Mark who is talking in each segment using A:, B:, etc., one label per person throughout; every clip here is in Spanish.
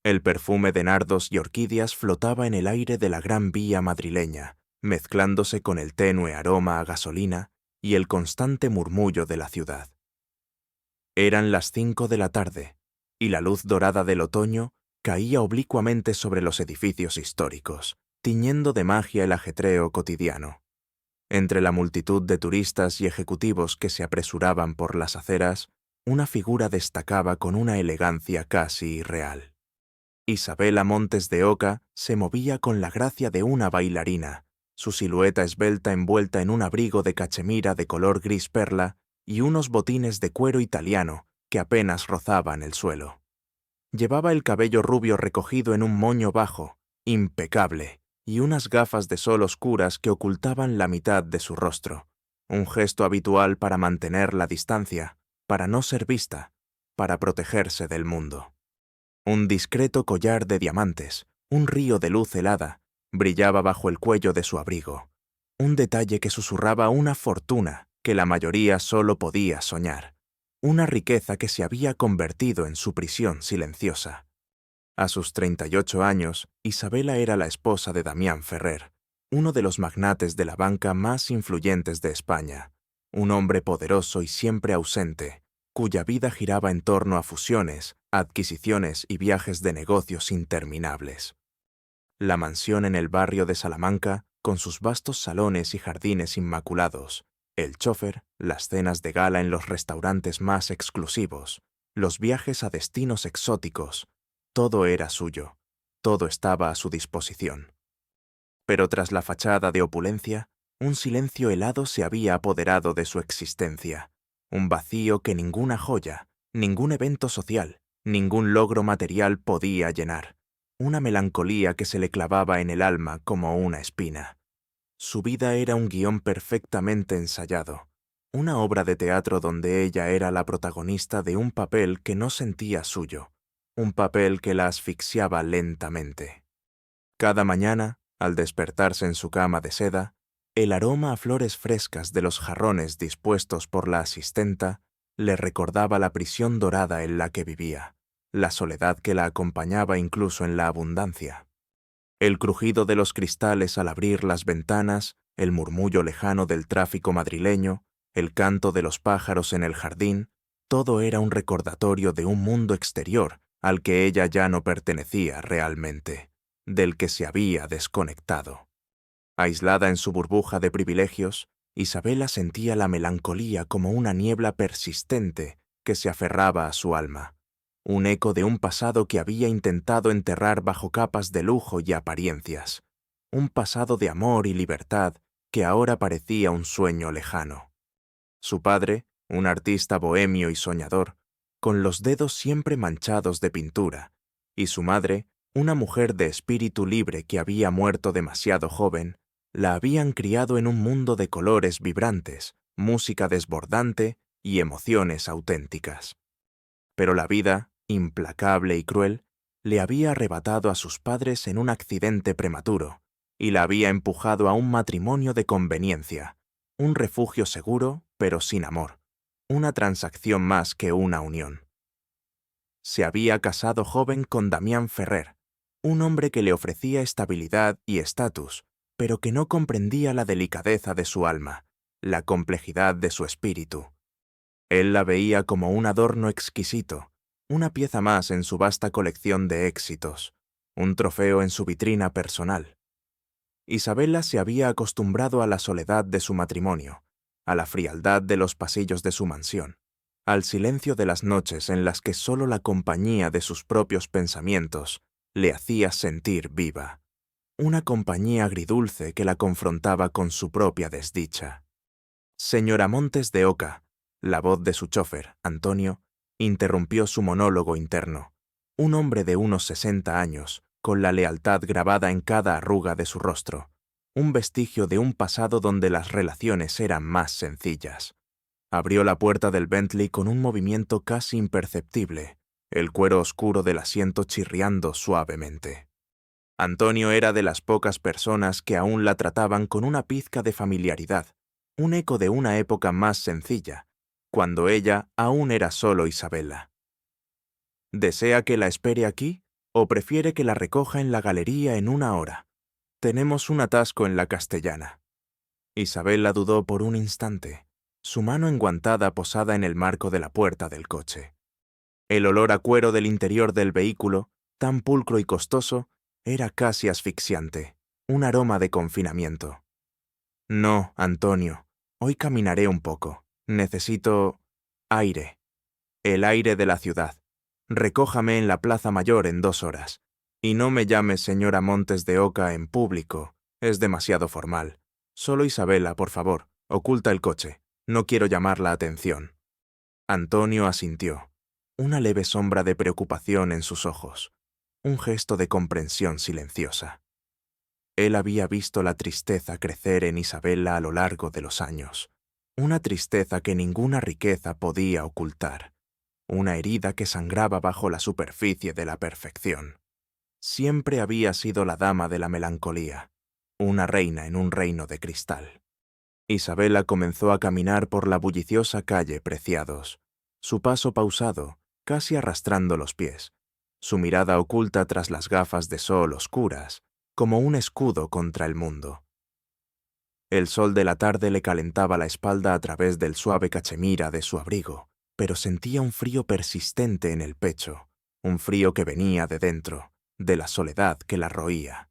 A: El perfume de nardos y orquídeas flotaba en el aire de la Gran Vía madrileña, mezclándose con el tenue aroma a gasolina y el constante murmullo de la ciudad. Eran las 5 de la tarde, y la luz dorada del otoño caía oblicuamente sobre los edificios históricos, tiñendo de magia el ajetreo cotidiano. Entre la multitud de turistas y ejecutivos que se apresuraban por las aceras, una figura destacaba con una elegancia casi irreal. Isabela Montes de Oca se movía con la gracia de una bailarina, su silueta esbelta envuelta en un abrigo de cachemira de color gris perla y unos botines de cuero italiano que apenas rozaban el suelo. Llevaba el cabello rubio recogido en un moño bajo, impecable, y unas gafas de sol oscuras que ocultaban la mitad de su rostro, un gesto habitual para mantener la distancia, para no ser vista, para protegerse del mundo. Un discreto collar de diamantes, un río de luz helada, brillaba bajo el cuello de su abrigo, un detalle que susurraba una fortuna que la mayoría solo podía soñar, una riqueza que se había convertido en su prisión silenciosa. A sus 38 años, Isabela era la esposa de Damián Ferrer, uno de los magnates de la banca más influyentes de España, un hombre poderoso y siempre ausente, cuya vida giraba en torno a fusiones, adquisiciones y viajes de negocios interminables. La mansión en el barrio de Salamanca, con sus vastos salones y jardines inmaculados, el chófer, las cenas de gala en los restaurantes más exclusivos, los viajes a destinos exóticos, todo era suyo, todo estaba a su disposición. Pero tras la fachada de opulencia, un silencio helado se había apoderado de su existencia, un vacío que ninguna joya, ningún evento social, ningún logro material podía llenar, una melancolía que se le clavaba en el alma como una espina. Su vida era un guión perfectamente ensayado, una obra de teatro donde ella era la protagonista de un papel que no sentía suyo, un papel que la asfixiaba lentamente. Cada mañana, al despertarse en su cama de seda, el aroma a flores frescas de los jarrones dispuestos por la asistenta le recordaba la prisión dorada en la que vivía, la soledad que la acompañaba incluso en la abundancia. El crujido de los cristales al abrir las ventanas, el murmullo lejano del tráfico madrileño, el canto de los pájaros en el jardín, todo era un recordatorio de un mundo exterior al que ella ya no pertenecía realmente, del que se había desconectado. Aislada en su burbuja de privilegios, Isabela sentía la melancolía como una niebla persistente que se aferraba a su alma, un eco de un pasado que había intentado enterrar bajo capas de lujo y apariencias, un pasado de amor y libertad que ahora parecía un sueño lejano. Su padre, un artista bohemio y soñador, con los dedos siempre manchados de pintura, y su madre, una mujer de espíritu libre que había muerto demasiado joven, la habían criado en un mundo de colores vibrantes, música desbordante y emociones auténticas. Pero la vida, implacable y cruel, le había arrebatado a sus padres en un accidente prematuro y la había empujado a un matrimonio de conveniencia, un refugio seguro pero sin amor, una transacción más que una unión. Se había casado joven con Damián Ferrer, un hombre que le ofrecía estabilidad y estatus, pero que no comprendía la delicadeza de su alma, la complejidad de su espíritu. Él la veía como un adorno exquisito, una pieza más en su vasta colección de éxitos, un trofeo en su vitrina personal. Isabela se había acostumbrado a la soledad de su matrimonio, a la frialdad de los pasillos de su mansión, al silencio de las noches en las que solo la compañía de sus propios pensamientos le hacía sentir viva, una compañía agridulce que la confrontaba con su propia desdicha. Señora Montes de Oca, la voz de su chófer, Antonio, interrumpió su monólogo interno, un hombre de unos 60 años, con la lealtad grabada en cada arruga de su rostro, un vestigio de un pasado donde las relaciones eran más sencillas. Abrió la puerta del Bentley con un movimiento casi imperceptible, el cuero oscuro del asiento chirriando suavemente. Antonio era de las pocas personas que aún la trataban con una pizca de familiaridad, un eco de una época más sencilla, cuando ella aún era solo Isabela. ¿Desea que la espere aquí? ¿O prefiere que la recoja en la galería en 1 hora? Tenemos un atasco en la Castellana. Isabela dudó por un instante, su mano enguantada posada en el marco de la puerta del coche. El olor a cuero del interior del vehículo, tan pulcro y costoso, era casi asfixiante, un aroma de confinamiento. No, Antonio, hoy caminaré un poco. Necesito aire, el aire de la ciudad. Recójame en la Plaza Mayor en 2 horas. Y no me llames señora Montes de Oca en público, es demasiado formal. Solo Isabela, por favor, oculta el coche. No quiero llamar la atención. Antonio asintió, una leve sombra de preocupación en sus ojos, un gesto de comprensión silenciosa. Él había visto la tristeza crecer en Isabela a lo largo de los años, una tristeza que ninguna riqueza podía ocultar, una herida que sangraba bajo la superficie de la perfección. Siempre había sido la dama de la melancolía, una reina en un reino de cristal. Isabela comenzó a caminar por la bulliciosa calle Preciados, su paso pausado, casi arrastrando los pies, su mirada oculta tras las gafas de sol oscuras, como un escudo contra el mundo. El sol de la tarde le calentaba la espalda a través del suave cachemira de su abrigo, pero sentía un frío persistente en el pecho, un frío que venía de dentro, de la soledad que la roía.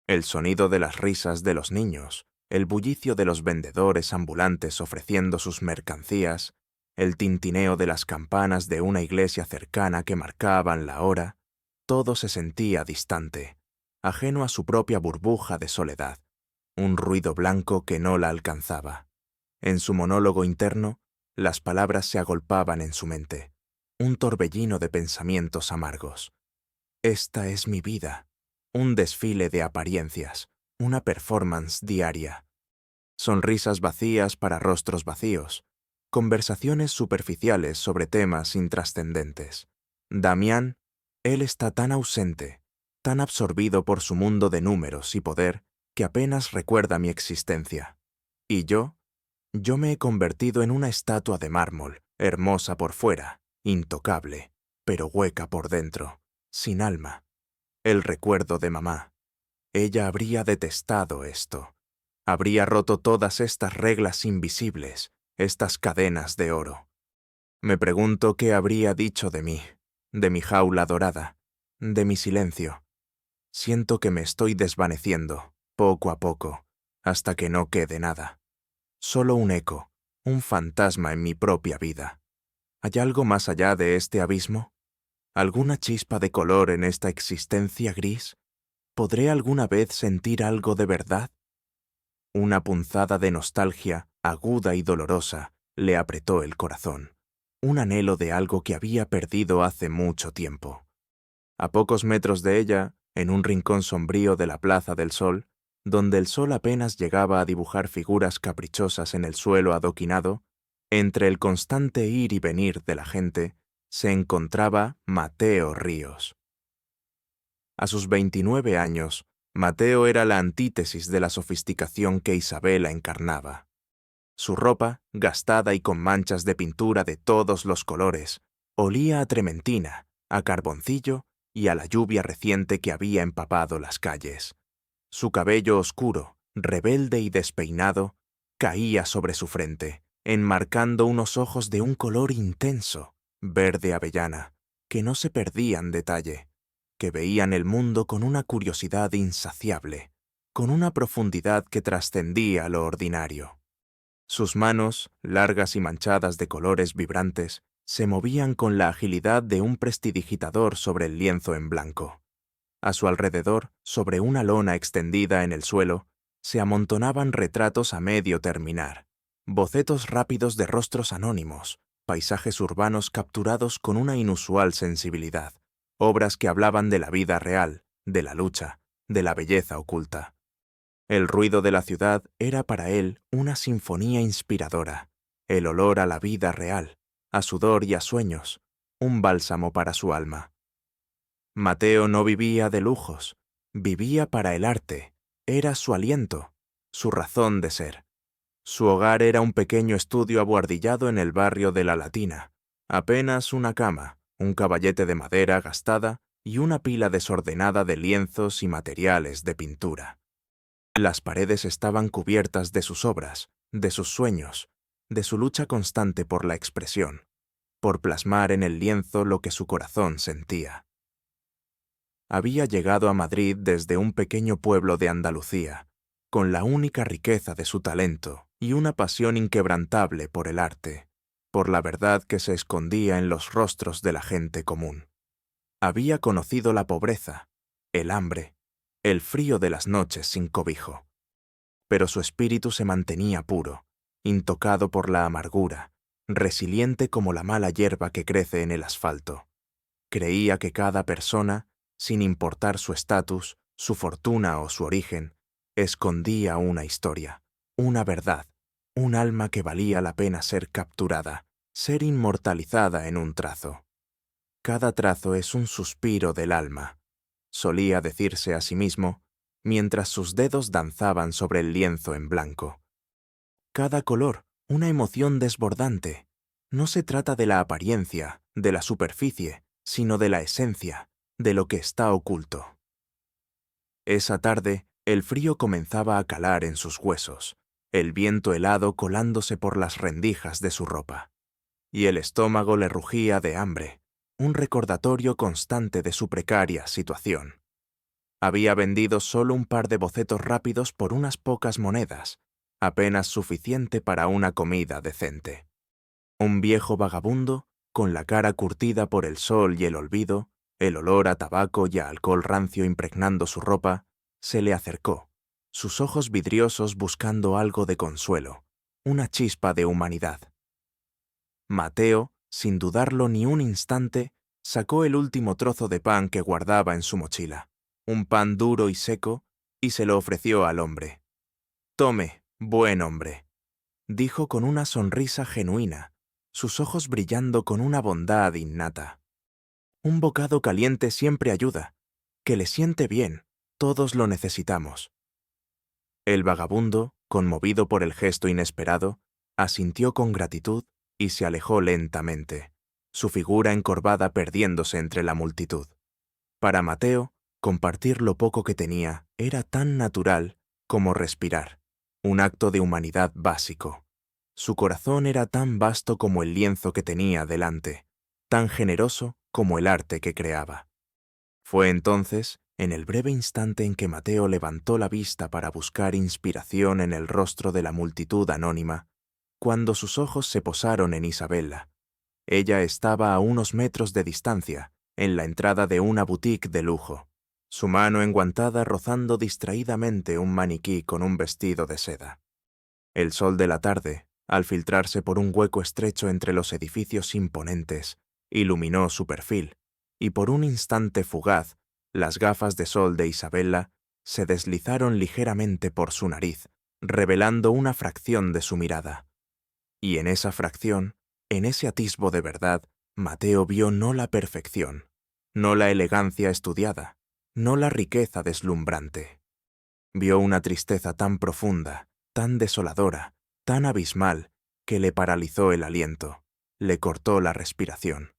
A: El sonido de las risas de los niños, el bullicio de los vendedores ambulantes ofreciendo sus mercancías, el tintineo de las campanas de una iglesia cercana que marcaban la hora, todo se sentía distante, ajeno a su propia burbuja de soledad, un ruido blanco que no la alcanzaba. En su monólogo interno, las palabras se agolpaban en su mente, un torbellino de pensamientos amargos. Esta es mi vida, un desfile de apariencias, una performance diaria. Sonrisas vacías para rostros vacíos, conversaciones superficiales sobre temas intrascendentes. Damián, él está tan ausente, tan absorbido por su mundo de números y poder, que apenas recuerda mi existencia. Y yo me he convertido en una estatua de mármol, hermosa por fuera, intocable, pero hueca por dentro, sin alma. El recuerdo de mamá. Ella habría detestado esto. Habría roto todas estas reglas invisibles, estas cadenas de oro. Me pregunto qué habría dicho de mí, de mi jaula dorada, de mi silencio. Siento que me estoy desvaneciendo, poco a poco, hasta que no quede nada. Solo un eco, un fantasma en mi propia vida. ¿Hay algo más allá de este abismo? ¿Alguna chispa de color en esta existencia gris? ¿Podré alguna vez sentir algo de verdad? Una punzada de nostalgia, aguda y dolorosa, le apretó el corazón. Un anhelo de algo que había perdido hace mucho tiempo. A pocos metros de ella, en un rincón sombrío de la Plaza del Sol, donde el sol apenas llegaba a dibujar figuras caprichosas en el suelo adoquinado, entre el constante ir y venir de la gente, se encontraba Mateo Ríos. A sus 29 años, Mateo era la antítesis de la sofisticación que Isabela encarnaba. Su ropa, gastada y con manchas de pintura de todos los colores, olía a trementina, a carboncillo y a la lluvia reciente que había empapado las calles. Su cabello oscuro, rebelde y despeinado, caía sobre su frente, enmarcando unos ojos de un color intenso, verde avellana, que no se perdían detalle, que veían el mundo con una curiosidad insaciable, con una profundidad que trascendía lo ordinario. Sus manos, largas y manchadas de colores vibrantes, se movían con la agilidad de un prestidigitador sobre el lienzo en blanco. A su alrededor, sobre una lona extendida en el suelo, se amontonaban retratos a medio terminar, bocetos rápidos de rostros anónimos, paisajes urbanos capturados con una inusual sensibilidad, obras que hablaban de la vida real, de la lucha, de la belleza oculta. El ruido de la ciudad era para él una sinfonía inspiradora, el olor a la vida real, a sudor y a sueños, un bálsamo para su alma. Mateo no vivía de lujos, vivía para el arte, era su aliento, su razón de ser. Su hogar era un pequeño estudio abuhardillado en el barrio de La Latina, apenas una cama, un caballete de madera gastada y una pila desordenada de lienzos y materiales de pintura. Las paredes estaban cubiertas de sus obras, de sus sueños, de su lucha constante por la expresión, por plasmar en el lienzo lo que su corazón sentía. Había llegado a Madrid desde un pequeño pueblo de Andalucía, con la única riqueza de su talento y una pasión inquebrantable por el arte, por la verdad que se escondía en los rostros de la gente común. Había conocido la pobreza, el hambre, el frío de las noches sin cobijo. Pero su espíritu se mantenía puro, intocado por la amargura, resiliente como la mala hierba que crece en el asfalto. Creía que cada persona, sin importar su estatus, su fortuna o su origen, escondía una historia, una verdad, un alma que valía la pena ser capturada, ser inmortalizada en un trazo. Cada trazo es un suspiro del alma, solía decirse a sí mismo, mientras sus dedos danzaban sobre el lienzo en blanco. Cada color, una emoción desbordante. No se trata de la apariencia, de la superficie, sino de la esencia, de lo que está oculto. Esa tarde, el frío comenzaba a calar en sus huesos, el viento helado colándose por las rendijas de su ropa, y el estómago le rugía de hambre, un recordatorio constante de su precaria situación. Había vendido solo un par de bocetos rápidos por unas pocas monedas, apenas suficiente para una comida decente. Un viejo vagabundo, con la cara curtida por el sol y el olvido, el olor a tabaco y a alcohol rancio impregnando su ropa, se le acercó, sus ojos vidriosos buscando algo de consuelo, una chispa de humanidad. Mateo, sin dudarlo ni un instante, sacó el último trozo de pan que guardaba en su mochila, un pan duro y seco, y se lo ofreció al hombre. «Tome, buen hombre», dijo con una sonrisa genuina, sus ojos brillando con una bondad innata. «Un bocado caliente siempre ayuda. Que le siente bien, todos lo necesitamos». El vagabundo, conmovido por el gesto inesperado, asintió con gratitud y se alejó lentamente, su figura encorvada perdiéndose entre la multitud. Para Mateo, compartir lo poco que tenía era tan natural como respirar, un acto de humanidad básico. Su corazón era tan vasto como el lienzo que tenía delante, tan generoso como el arte que creaba. Fue entonces, en el breve instante en que Mateo levantó la vista para buscar inspiración en el rostro de la multitud anónima, cuando sus ojos se posaron en Isabela. Ella estaba a unos metros de distancia, en la entrada de una boutique de lujo, su mano enguantada rozando distraídamente un maniquí con un vestido de seda. El sol de la tarde, al filtrarse por un hueco estrecho entre los edificios imponentes, iluminó su perfil, y por un instante fugaz, las gafas de sol de Isabela se deslizaron ligeramente por su nariz, revelando una fracción de su mirada. Y en esa fracción, en ese atisbo de verdad, Mateo vio no la perfección, no la elegancia estudiada, no la riqueza deslumbrante. Vio una tristeza tan profunda, tan desoladora, tan abismal, que le paralizó el aliento, le cortó la respiración.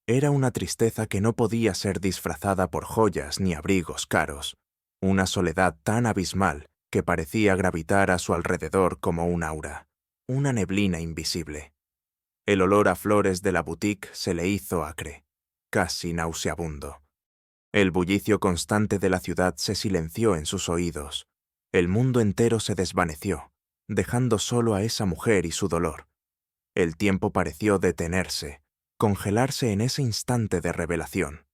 A: Era una tristeza que no podía ser disfrazada por joyas ni abrigos caros, una soledad tan abismal que parecía gravitar a su alrededor como un aura, una neblina invisible. El olor a flores de la boutique se le hizo acre, casi nauseabundo. El bullicio constante de la ciudad se silenció en sus oídos. El mundo entero se desvaneció, dejando solo a esa mujer y su dolor. El tiempo pareció detenerse, congelarse en ese instante de revelación.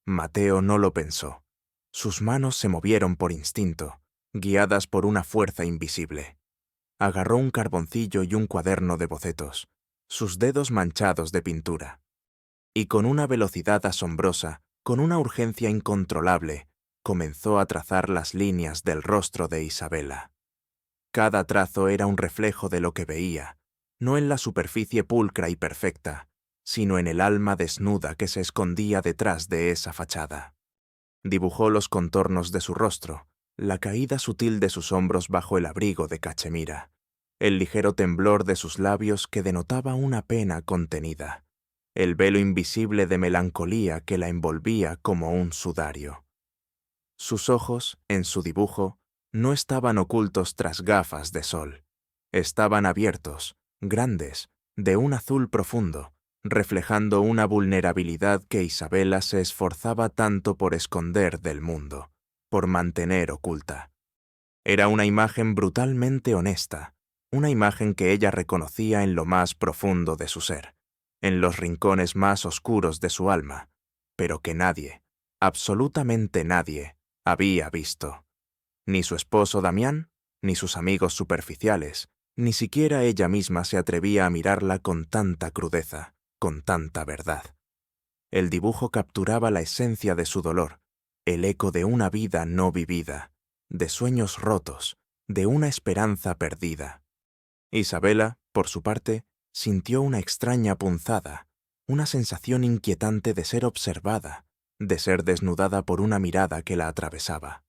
A: Mateo no lo pensó. Sus manos se movieron por instinto, guiadas por una fuerza invisible. Agarró un carboncillo y un cuaderno de bocetos, sus dedos manchados de pintura. Y con una velocidad asombrosa, con una urgencia incontrolable, comenzó a trazar las líneas del rostro de Isabela. Cada trazo era un reflejo de lo que veía, no en la superficie pulcra y perfecta, sino en el alma desnuda que se escondía detrás de esa fachada. Dibujó los contornos de su rostro, la caída sutil de sus hombros bajo el abrigo de cachemira, el ligero temblor de sus labios que denotaba una pena contenida. el velo invisible de melancolía que la envolvía como un sudario. Sus ojos, en su dibujo, no estaban ocultos tras gafas de sol. Estaban abiertos, grandes, de un azul profundo, reflejando una vulnerabilidad que Isabela se esforzaba tanto por esconder del mundo, por mantener oculta. Era una imagen brutalmente honesta, una imagen que ella reconocía en lo más profundo de su ser, en los rincones más oscuros de su alma, pero que nadie, absolutamente nadie, había visto. Ni su esposo Damián, ni sus amigos superficiales, ni siquiera ella misma se atrevía a mirarla con tanta crudeza, con tanta verdad. El dibujo capturaba la esencia de su dolor, el eco de una vida no vivida, de sueños rotos, de una esperanza perdida. Isabela, por su parte, sintió una extraña punzada, una sensación inquietante de ser observada, de ser desnudada por una mirada que la atravesaba.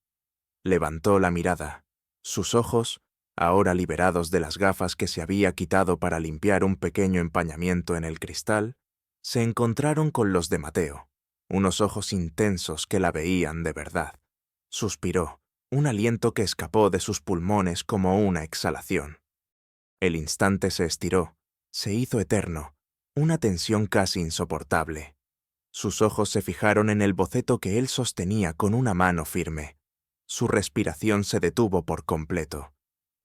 A: Levantó la mirada. Sus ojos, ahora liberados de las gafas que se había quitado para limpiar un pequeño empañamiento en el cristal, se encontraron con los de Mateo, unos ojos intensos que la veían de verdad. Suspiró, un aliento que escapó de sus pulmones como una exhalación. El instante se estiró, se hizo eterno, una tensión casi insoportable. Sus ojos se fijaron en el boceto que él sostenía con una mano firme. Su respiración se detuvo por completo.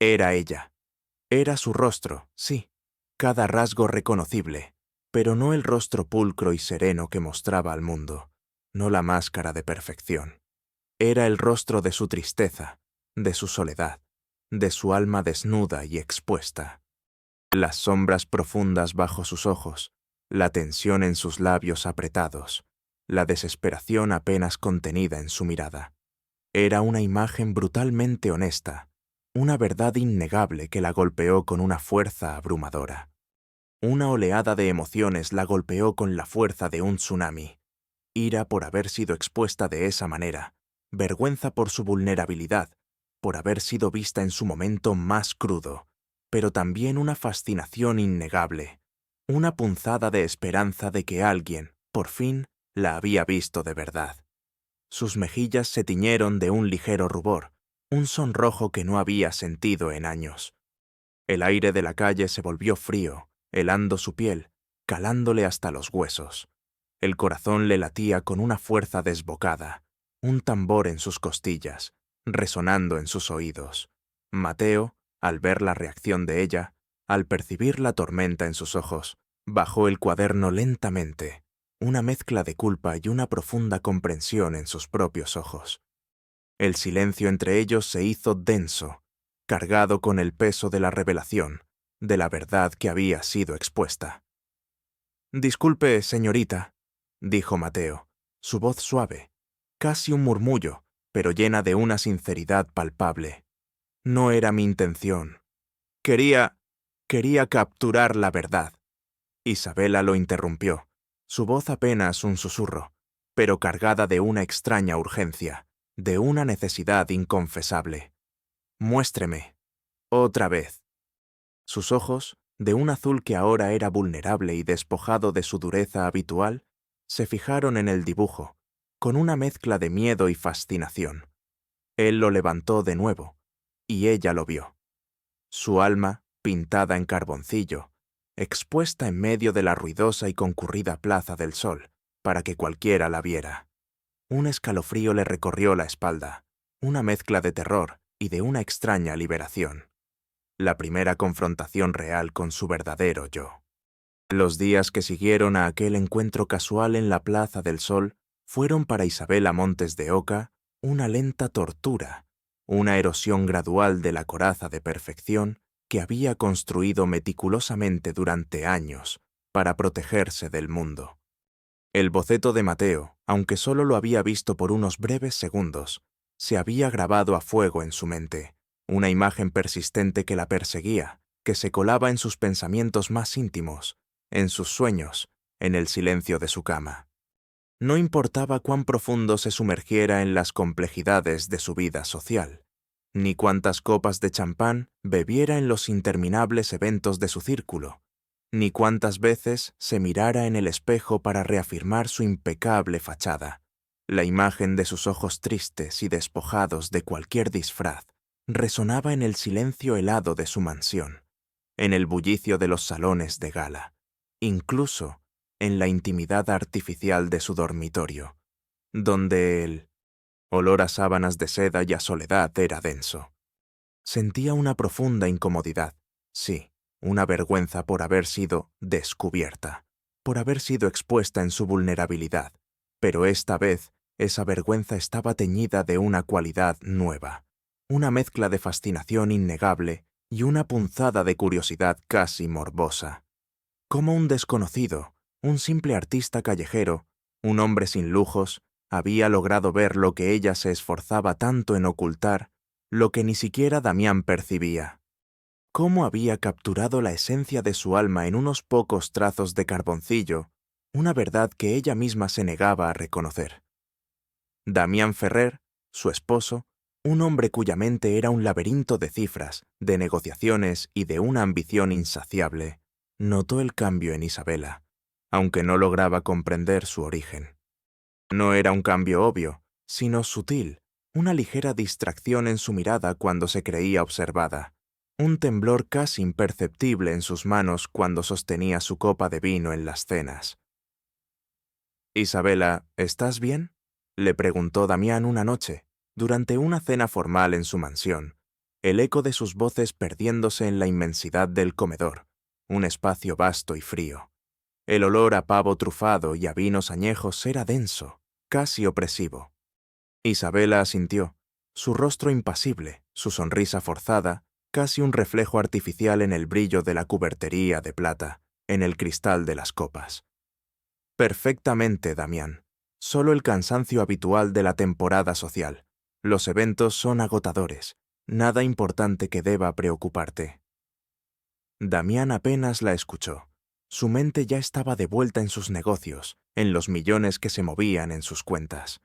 A: Era ella. Era su rostro, sí, cada rasgo reconocible, pero no el rostro pulcro y sereno que mostraba al mundo, no la máscara de perfección. Era el rostro de su tristeza, de su soledad, de su alma desnuda y expuesta. Las sombras profundas bajo sus ojos, la tensión en sus labios apretados, la desesperación apenas contenida en su mirada. Era una imagen brutalmente honesta, una verdad innegable que la golpeó con una fuerza abrumadora. Una oleada de emociones la golpeó con la fuerza de un tsunami. Ira por haber sido expuesta de esa manera, vergüenza por su vulnerabilidad, por haber sido vista en su momento más crudo, pero también una fascinación innegable, una punzada de esperanza de que alguien, por fin, la había visto de verdad. Sus mejillas se tiñeron de un ligero rubor, un sonrojo que no había sentido en años. El aire de la calle se volvió frío, helando su piel, calándole hasta los huesos. El corazón le latía con una fuerza desbocada, un tambor en sus costillas, resonando en sus oídos. Mateo, al ver la reacción de ella, al percibir la tormenta en sus ojos, bajó el cuaderno lentamente, una mezcla de culpa y una profunda comprensión en sus propios ojos. El silencio entre ellos se hizo denso, cargado con el peso de la revelación, de la verdad que había sido expuesta. «Disculpe, señorita», dijo Mateo, su voz suave, casi un murmullo, pero llena de una sinceridad palpable. «No era mi intención. Quería capturar la verdad». Isabela lo interrumpió, su voz apenas un susurro, pero cargada de una extraña urgencia, de una necesidad inconfesable. «Muéstreme. Otra vez». Sus ojos, de un azul que ahora era vulnerable y despojado de su dureza habitual, se fijaron en el dibujo, con una mezcla de miedo y fascinación. Él lo levantó de nuevo, y ella lo vio. Su alma, pintada en carboncillo, expuesta en medio de la ruidosa y concurrida Plaza del Sol, para que cualquiera la viera. Un escalofrío le recorrió la espalda, una mezcla de terror y de una extraña liberación. La primera confrontación real con su verdadero yo. Los días que siguieron a aquel encuentro casual en la Plaza del Sol fueron para Isabela Montes de Oca una lenta tortura, una erosión gradual de la coraza de perfección que había construido meticulosamente durante años para protegerse del mundo. El boceto de Mateo, aunque solo lo había visto por unos breves segundos, se había grabado a fuego en su mente, una imagen persistente que la perseguía, que se colaba en sus pensamientos más íntimos, en sus sueños, en el silencio de su cama. No importaba cuán profundo se sumergiera en las complejidades de su vida social, ni cuántas copas de champán bebiera en los interminables eventos de su círculo. ni cuántas veces se mirara en el espejo para reafirmar su impecable fachada. La imagen de sus ojos tristes y despojados de cualquier disfraz resonaba en el silencio helado de su mansión, en el bullicio de los salones de gala, incluso en la intimidad artificial de su dormitorio, donde el olor a sábanas de seda y a soledad era denso. Sentía una profunda incomodidad, sí, una vergüenza por haber sido descubierta, por haber sido expuesta en su vulnerabilidad, pero esta vez esa vergüenza estaba teñida de una cualidad nueva, una mezcla de fascinación innegable y una punzada de curiosidad casi morbosa. Como un desconocido, un simple artista callejero, un hombre sin lujos, había logrado ver lo que ella se esforzaba tanto en ocultar, lo que ni siquiera Damián percibía. Cómo había capturado la esencia de su alma en unos pocos trazos de carboncillo, una verdad que ella misma se negaba a reconocer. Damián Ferrer, su esposo, un hombre cuya mente era un laberinto de cifras, de negociaciones y de una ambición insaciable, notó el cambio en Isabela, aunque no lograba comprender su origen. No era un cambio obvio, sino sutil, una ligera distracción en su mirada cuando se creía observada, un temblor casi imperceptible en sus manos cuando sostenía su copa de vino en las cenas. «Isabela, ¿estás bien?», le preguntó Damián una noche, durante una cena formal en su mansión, el eco de sus voces perdiéndose en la inmensidad del comedor, un espacio vasto y frío. El olor a pavo trufado y a vinos añejos era denso, casi opresivo. Isabela asintió, su rostro impasible, su sonrisa forzada, casi un reflejo artificial en el brillo de la cubertería de plata, en el cristal de las copas. «Perfectamente, Damián. Solo el cansancio habitual de la temporada social. Los eventos son agotadores. Nada importante que deba preocuparte». Damián apenas la escuchó. Su mente ya estaba de vuelta en sus negocios, en los millones que se movían en sus cuentas.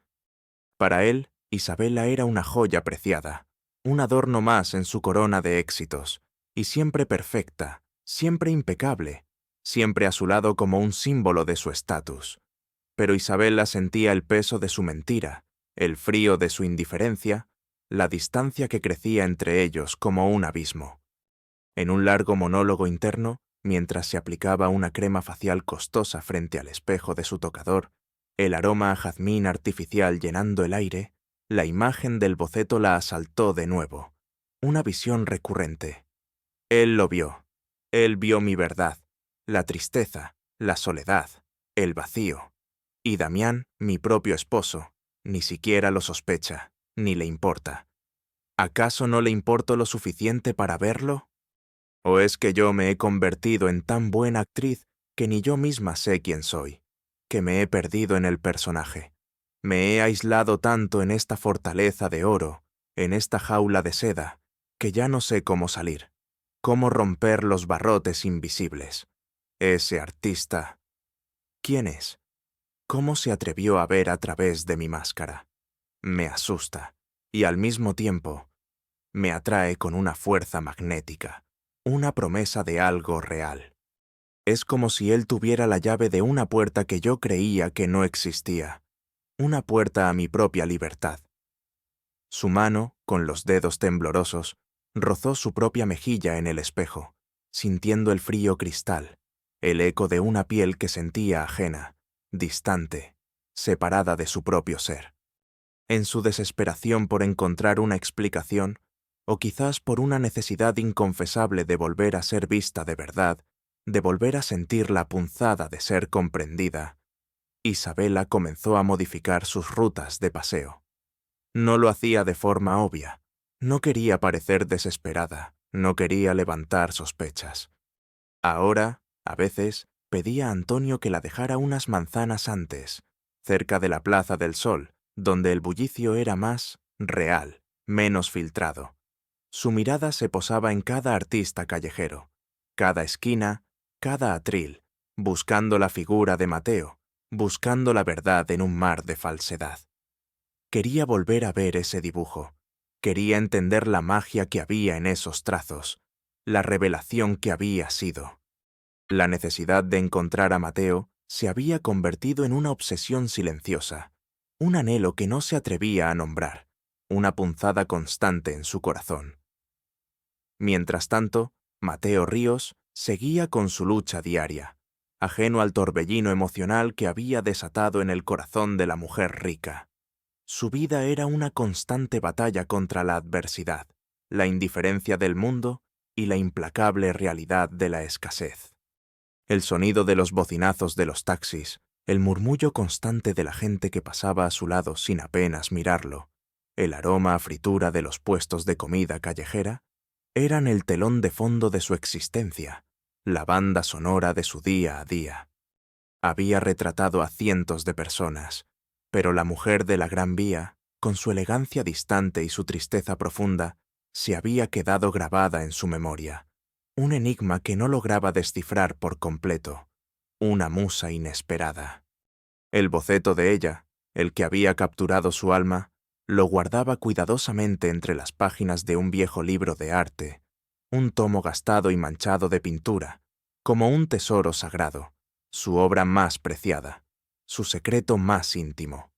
A: Para él, Isabela era una joya preciada, un adorno más en su corona de éxitos, y siempre perfecta, siempre impecable, siempre a su lado como un símbolo de su estatus. Pero Isabela sentía el peso de su mentira, el frío de su indiferencia, la distancia que crecía entre ellos como un abismo. En un largo monólogo interno, mientras se aplicaba una crema facial costosa frente al espejo de su tocador, el aroma a jazmín artificial llenando el aire, la imagen del boceto la asaltó de nuevo. Una visión recurrente. Él lo vio. Él vio mi verdad, la tristeza, la soledad, el vacío. Y Damián, mi propio esposo, ni siquiera lo sospecha, ni le importa. ¿Acaso no le importo lo suficiente para verlo? ¿O es que yo me he convertido en tan buena actriz que ni yo misma sé quién soy, que me he perdido en el personaje? Me he aislado tanto en esta fortaleza de oro, en esta jaula de seda, que ya no sé cómo salir, cómo romper los barrotes invisibles. Ese artista, ¿quién es? ¿Cómo se atrevió a ver a través de mi máscara? Me asusta, y al mismo tiempo, me atrae con una fuerza magnética, una promesa de algo real. Es como si él tuviera la llave de una puerta que yo creía que no existía, una puerta a mi propia libertad. Su mano, con los dedos temblorosos, rozó su propia mejilla en el espejo, sintiendo el frío cristal, el eco de una piel que sentía ajena, distante, separada de su propio ser. En su desesperación por encontrar una explicación, o quizás por una necesidad inconfesable de volver a ser vista de verdad, de volver a sentir la punzada de ser comprendida, Isabela comenzó a modificar sus rutas de paseo. No lo hacía de forma obvia, no quería parecer desesperada, no quería levantar sospechas. Ahora, a veces, pedía a Antonio que la dejara unas manzanas antes, cerca de la Plaza del Sol, donde el bullicio era más real, menos filtrado. Su mirada se posaba en cada artista callejero, cada esquina, cada atril, buscando la figura de Mateo, buscando la verdad en un mar de falsedad. Quería volver a ver ese dibujo, quería entender la magia que había en esos trazos, la revelación que había sido. La necesidad de encontrar a Mateo se había convertido en una obsesión silenciosa, un anhelo que no se atrevía a nombrar, una punzada constante en su corazón. Mientras tanto, Mateo Ríos seguía con su lucha diaria, ajeno al torbellino emocional que había desatado en el corazón de la mujer rica. Su vida era una constante batalla contra la adversidad, la indiferencia del mundo y la implacable realidad de la escasez. El sonido de los bocinazos de los taxis, el murmullo constante de la gente que pasaba a su lado sin apenas mirarlo, el aroma a fritura de los puestos de comida callejera, eran el telón de fondo de su existencia, la banda sonora de su día a día. Había retratado a cientos de personas, pero la mujer de la Gran Vía, con su elegancia distante y su tristeza profunda, se había quedado grabada en su memoria, un enigma que no lograba descifrar por completo, una musa inesperada. El boceto de ella, el que había capturado su alma, lo guardaba cuidadosamente entre las páginas de un viejo libro de arte, un tomo gastado y manchado de pintura, como un tesoro sagrado, su obra más preciada, su secreto más íntimo.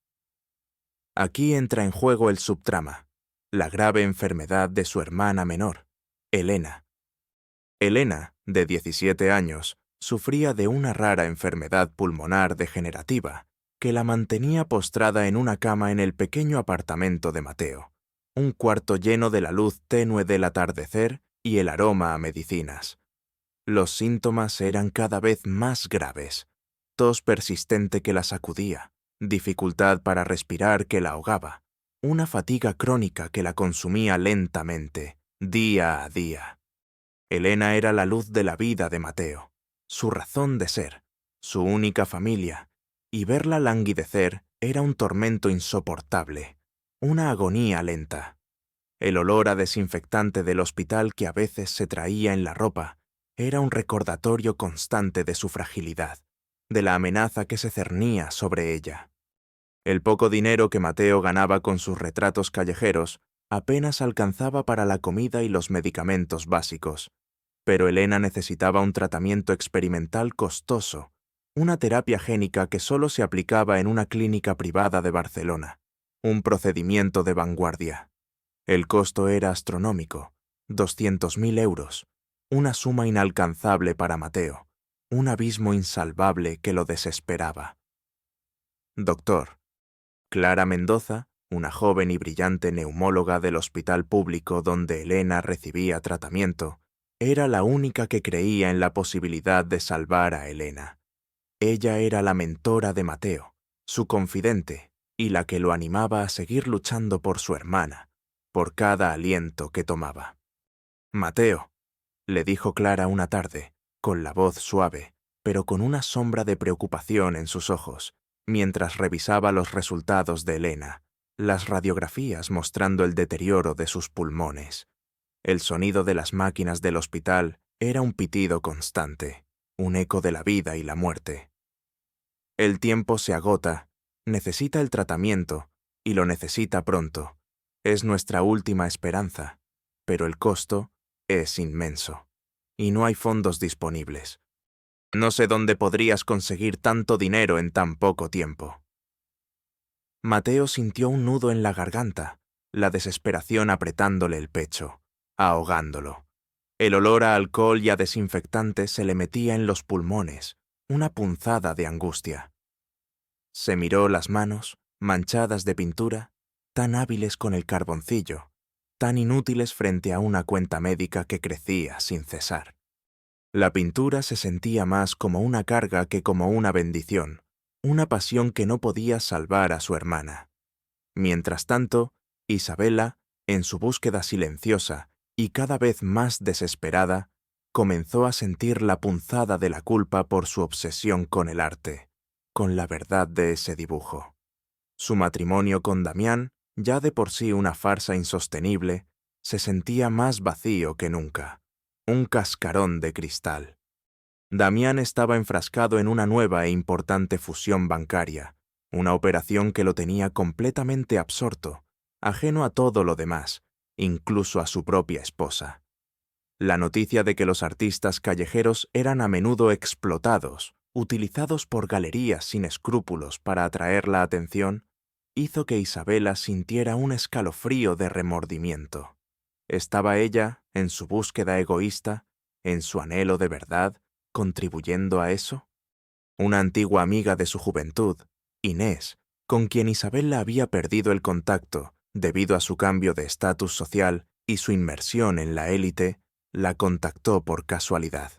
A: Aquí entra en juego el subtrama, la grave enfermedad de su hermana menor, Elena. Elena, de 17 años, sufría de una rara enfermedad pulmonar degenerativa que la mantenía postrada en una cama en el pequeño apartamento de Mateo, un cuarto lleno de la luz tenue del atardecer y el aroma a medicinas. Los síntomas eran cada vez más graves, tos persistente que la sacudía, dificultad para respirar que la ahogaba, una fatiga crónica que la consumía lentamente, día a día. Elena era la luz de la vida de Mateo, su razón de ser, su única familia, y verla languidecer era un tormento insoportable, una agonía lenta. El olor a desinfectante del hospital que a veces se traía en la ropa era un recordatorio constante de su fragilidad, de la amenaza que se cernía sobre ella. El poco dinero que Mateo ganaba con sus retratos callejeros apenas alcanzaba para la comida y los medicamentos básicos, pero Elena necesitaba un tratamiento experimental costoso, una terapia génica que solo se aplicaba en una clínica privada de Barcelona, un procedimiento de vanguardia. El costo era astronómico, 200.000 euros, una suma inalcanzable para Mateo, un abismo insalvable que lo desesperaba. Doctor. Clara Mendoza, una joven y brillante neumóloga del hospital público donde Elena recibía tratamiento, era la única que creía en la posibilidad de salvar a Elena. Ella era la mentora de Mateo, su confidente, y la que lo animaba a seguir luchando por su hermana, por cada aliento que tomaba. «Mateo», le dijo Clara una tarde, con la voz suave, pero con una sombra de preocupación en sus ojos, mientras revisaba los resultados de Elena, las radiografías mostrando el deterioro de sus pulmones. El sonido de las máquinas del hospital era un pitido constante, un eco de la vida y la muerte. El tiempo se agota, necesita el tratamiento, y lo necesita pronto. Es nuestra última esperanza, pero el costo es inmenso, y no hay fondos disponibles. No sé dónde podrías conseguir tanto dinero en tan poco tiempo. Mateo sintió un nudo en la garganta, la desesperación apretándole el pecho, ahogándolo. El olor a alcohol y a desinfectante se le metía en los pulmones, una punzada de angustia. Se miró las manos, manchadas de pintura, tan hábiles con el carboncillo, tan inútiles frente a una cuenta médica que crecía sin cesar. La pintura se sentía más como una carga que como una bendición, una pasión que no podía salvar a su hermana. Mientras tanto, Isabela, en su búsqueda silenciosa y cada vez más desesperada, comenzó a sentir la punzada de la culpa por su obsesión con el arte, con la verdad de ese dibujo. Su matrimonio con Damián, ya de por sí una farsa insostenible, se sentía más vacío que nunca, un cascarón de cristal. Damián estaba enfrascado en una nueva e importante fusión bancaria, una operación que lo tenía completamente absorto, ajeno a todo lo demás, incluso a su propia esposa. La noticia de que los artistas callejeros eran a menudo explotados, utilizados por galerías sin escrúpulos para atraer la atención, hizo que Isabella sintiera un escalofrío de remordimiento. ¿Estaba ella, en su búsqueda egoísta, en su anhelo de verdad, contribuyendo a eso? Una antigua amiga de su juventud, Inés, con quien Isabella había perdido el contacto debido a su cambio de estatus social y su inmersión en la élite, la contactó por casualidad.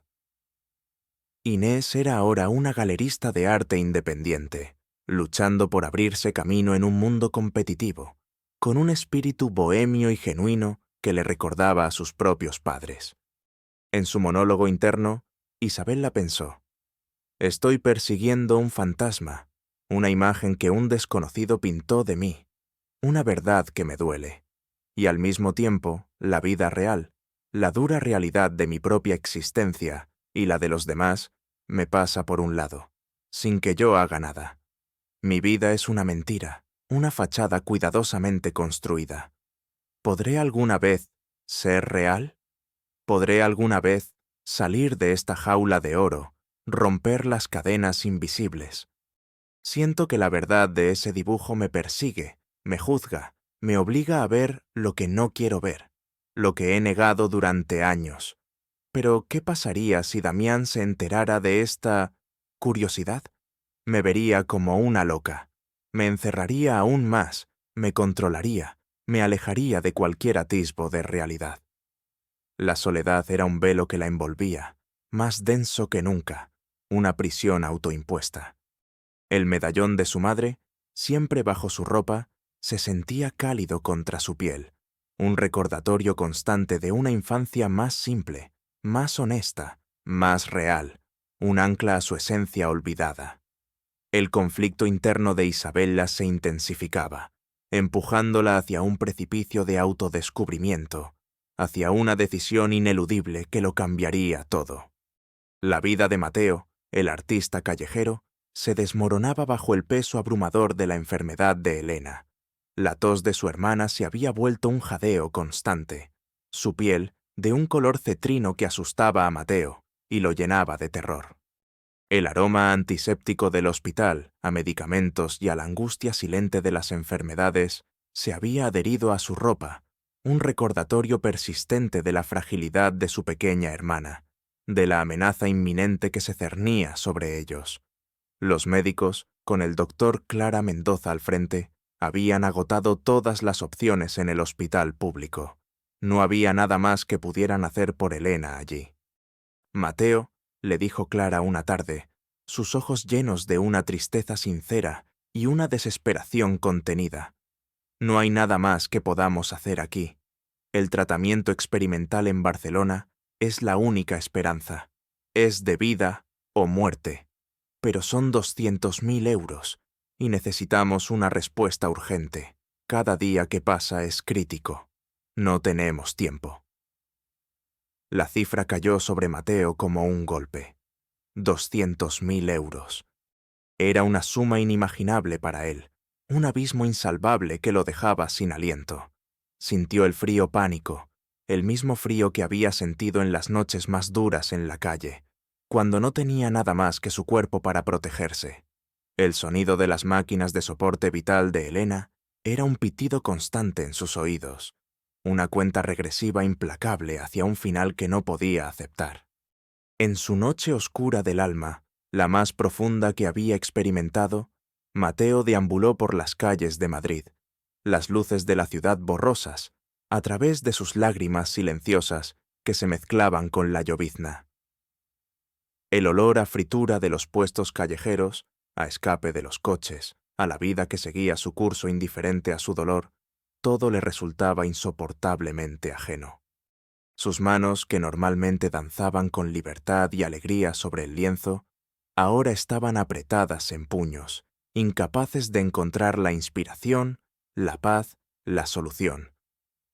A: Inés era ahora una galerista de arte independiente, luchando por abrirse camino en un mundo competitivo, con un espíritu bohemio y genuino que le recordaba a sus propios padres. En su monólogo interno, Isabella pensó: «Estoy persiguiendo un fantasma, una imagen que un desconocido pintó de mí, una verdad que me duele, y al mismo tiempo la vida real, la dura realidad de mi propia existencia y la de los demás, me pasa por un lado, sin que yo haga nada. Mi vida es una mentira, una fachada cuidadosamente construida. ¿Podré alguna vez ser real? ¿Podré alguna vez salir de esta jaula de oro, romper las cadenas invisibles? Siento que la verdad de ese dibujo me persigue, me juzga, me obliga a ver lo que no quiero ver, lo que he negado durante años. Pero, ¿qué pasaría si Damián se enterara de esta curiosidad? Me vería como una loca. Me encerraría aún más, me controlaría, me alejaría de cualquier atisbo de realidad. La soledad era un velo que la envolvía, más denso que nunca, una prisión autoimpuesta. El medallón de su madre, siempre bajo su ropa, se sentía cálido contra su piel, un recordatorio constante de una infancia más simple, más honesta, más real, un ancla a su esencia olvidada. El conflicto interno de Isabella se intensificaba, empujándola hacia un precipicio de autodescubrimiento, hacia una decisión ineludible que lo cambiaría todo. La vida de Mateo, el artista callejero, se desmoronaba bajo el peso abrumador de la enfermedad de Elena. La tos de su hermana se había vuelto un jadeo constante, su piel de un color cetrino que asustaba a Mateo y lo llenaba de terror. El aroma antiséptico del hospital, a medicamentos y a la angustia silente de las enfermedades, se había adherido a su ropa, un recordatorio persistente de la fragilidad de su pequeña hermana, de la amenaza inminente que se cernía sobre ellos. Los médicos, con el doctor Clara Mendoza al frente, habían agotado todas las opciones en el hospital público. No había nada más que pudieran hacer por Elena allí. Mateo, le dijo Clara una tarde, sus ojos llenos de una tristeza sincera y una desesperación contenida. No hay nada más que podamos hacer aquí. El tratamiento experimental en Barcelona es la única esperanza. Es de vida o muerte. Pero son 200.000 euros y necesitamos una respuesta urgente. Cada día que pasa es crítico. No tenemos tiempo. La cifra cayó sobre Mateo como un golpe. 200.000 euros. Era una suma inimaginable para él, un abismo insalvable que lo dejaba sin aliento. Sintió el frío pánico, el mismo frío que había sentido en las noches más duras en la calle, cuando no tenía nada más que su cuerpo para protegerse. El sonido de las máquinas de soporte vital de Elena era un pitido constante en sus oídos, una cuenta regresiva implacable hacia un final que no podía aceptar. En su noche oscura del alma, la más profunda que había experimentado, Mateo deambuló por las calles de Madrid, las luces de la ciudad borrosas, a través de sus lágrimas silenciosas que se mezclaban con la llovizna. El olor a fritura de los puestos callejeros, a escape de los coches, a la vida que seguía su curso indiferente a su dolor, todo le resultaba insoportablemente ajeno. Sus manos, que normalmente danzaban con libertad y alegría sobre el lienzo, ahora estaban apretadas en puños, incapaces de encontrar la inspiración, la paz, la solución.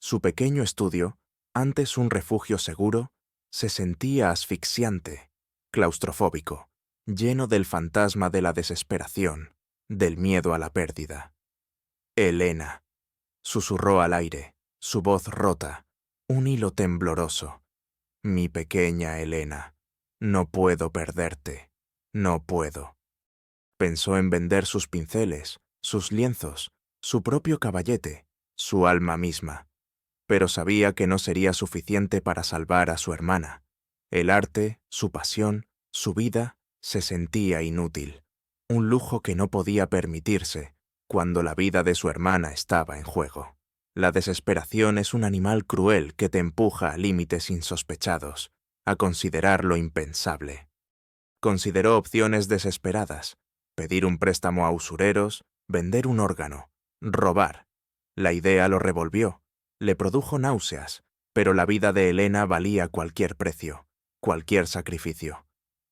A: Su pequeño estudio, antes un refugio seguro, se sentía asfixiante, claustrofóbico, lleno del fantasma de la desesperación, del miedo a la pérdida. «Elena», susurró al aire, su voz rota, un hilo tembloroso. Mi pequeña Elena, no puedo perderte, no puedo. Pensó en vender sus pinceles, sus lienzos, su propio caballete, su alma misma, pero sabía que no sería suficiente para salvar a su hermana. El arte, su pasión, su vida, se sentía inútil, un lujo que no podía permitirse cuando la vida de su hermana estaba en juego. La desesperación es un animal cruel que te empuja a límites insospechados, a considerar lo impensable. Consideró opciones desesperadas: pedir un préstamo a usureros, vender un órgano, robar. La idea lo revolvió, le produjo náuseas, pero la vida de Elena valía cualquier precio, cualquier sacrificio.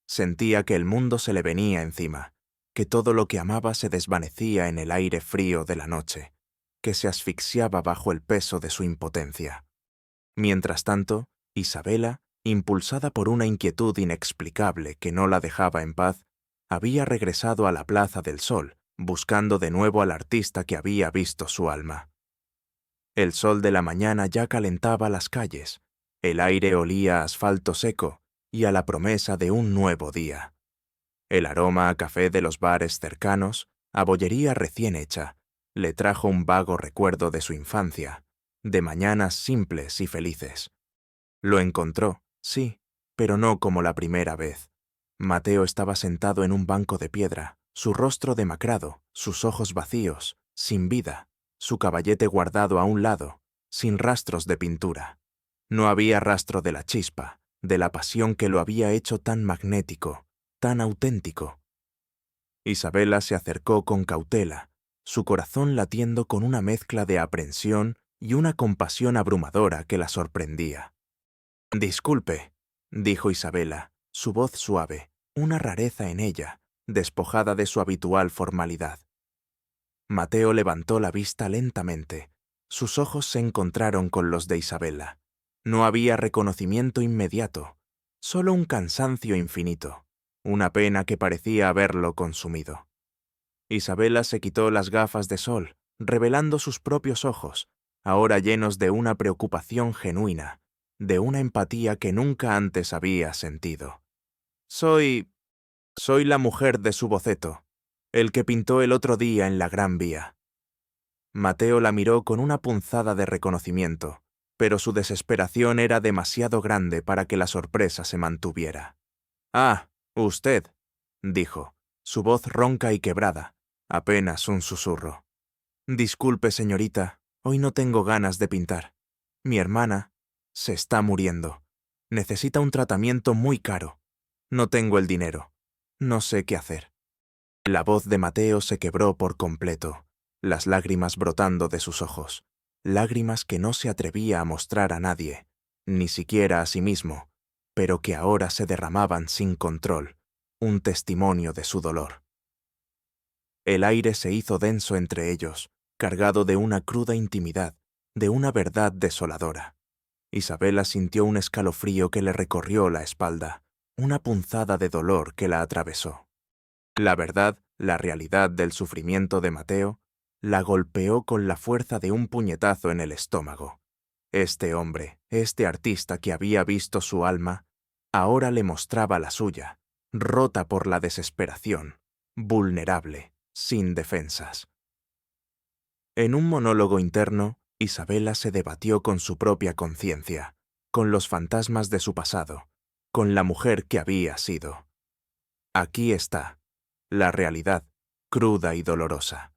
A: Sentía que el mundo se le venía encima, que todo lo que amaba se desvanecía en el aire frío de la noche, que se asfixiaba bajo el peso de su impotencia. Mientras tanto, Isabela, impulsada por una inquietud inexplicable que no la dejaba en paz, había regresado a la Plaza del Sol, buscando de nuevo al artista que había visto su alma. El sol de la mañana ya calentaba las calles, el aire olía a asfalto seco y a la promesa de un nuevo día. El aroma a café de los bares cercanos, a bollería recién hecha, le trajo un vago recuerdo de su infancia, de mañanas simples y felices. Lo encontró, sí, pero no como la primera vez. Mateo estaba sentado en un banco de piedra, su rostro demacrado, sus ojos vacíos, sin vida, su caballete guardado a un lado, sin rastros de pintura. No había rastro de la chispa, de la pasión que lo había hecho tan magnético, tan auténtico. Isabela se acercó con cautela, su corazón latiendo con una mezcla de aprensión y una compasión abrumadora que la sorprendía. «Disculpe», dijo Isabela, su voz suave, una rareza en ella, despojada de su habitual formalidad. Mateo levantó la vista lentamente. Sus ojos se encontraron con los de Isabela. No había reconocimiento inmediato, solo un cansancio infinito, una pena que parecía haberlo consumido. Isabela se quitó las gafas de sol, revelando sus propios ojos, ahora llenos de una preocupación genuina, de una empatía que nunca antes había sentido. Soy la mujer de su boceto, el que pintó el otro día en la Gran Vía». Mateo la miró con una punzada de reconocimiento, pero su desesperación era demasiado grande para que la sorpresa se mantuviera. «Ah, usted», dijo, su voz ronca y quebrada, apenas un susurro. «Disculpe, señorita, hoy no tengo ganas de pintar. Mi hermana se está muriendo. Necesita un tratamiento muy caro. No tengo el dinero. No sé qué hacer». La voz de Mateo se quebró por completo, las lágrimas brotando de sus ojos, lágrimas que no se atrevía a mostrar a nadie, ni siquiera a sí mismo, pero que ahora se derramaban sin control, un testimonio de su dolor. El aire se hizo denso entre ellos, cargado de una cruda intimidad, de una verdad desoladora. Isabela sintió un escalofrío que le recorrió la espalda, una punzada de dolor que la atravesó. La verdad, la realidad del sufrimiento de Mateo, la golpeó con la fuerza de un puñetazo en el estómago. Este hombre, este artista que había visto su alma, ahora le mostraba la suya, rota por la desesperación, vulnerable, sin defensas. En un monólogo interno, Isabela se debatió con su propia conciencia, con los fantasmas de su pasado, con la mujer que había sido. Aquí está, la realidad, cruda y dolorosa.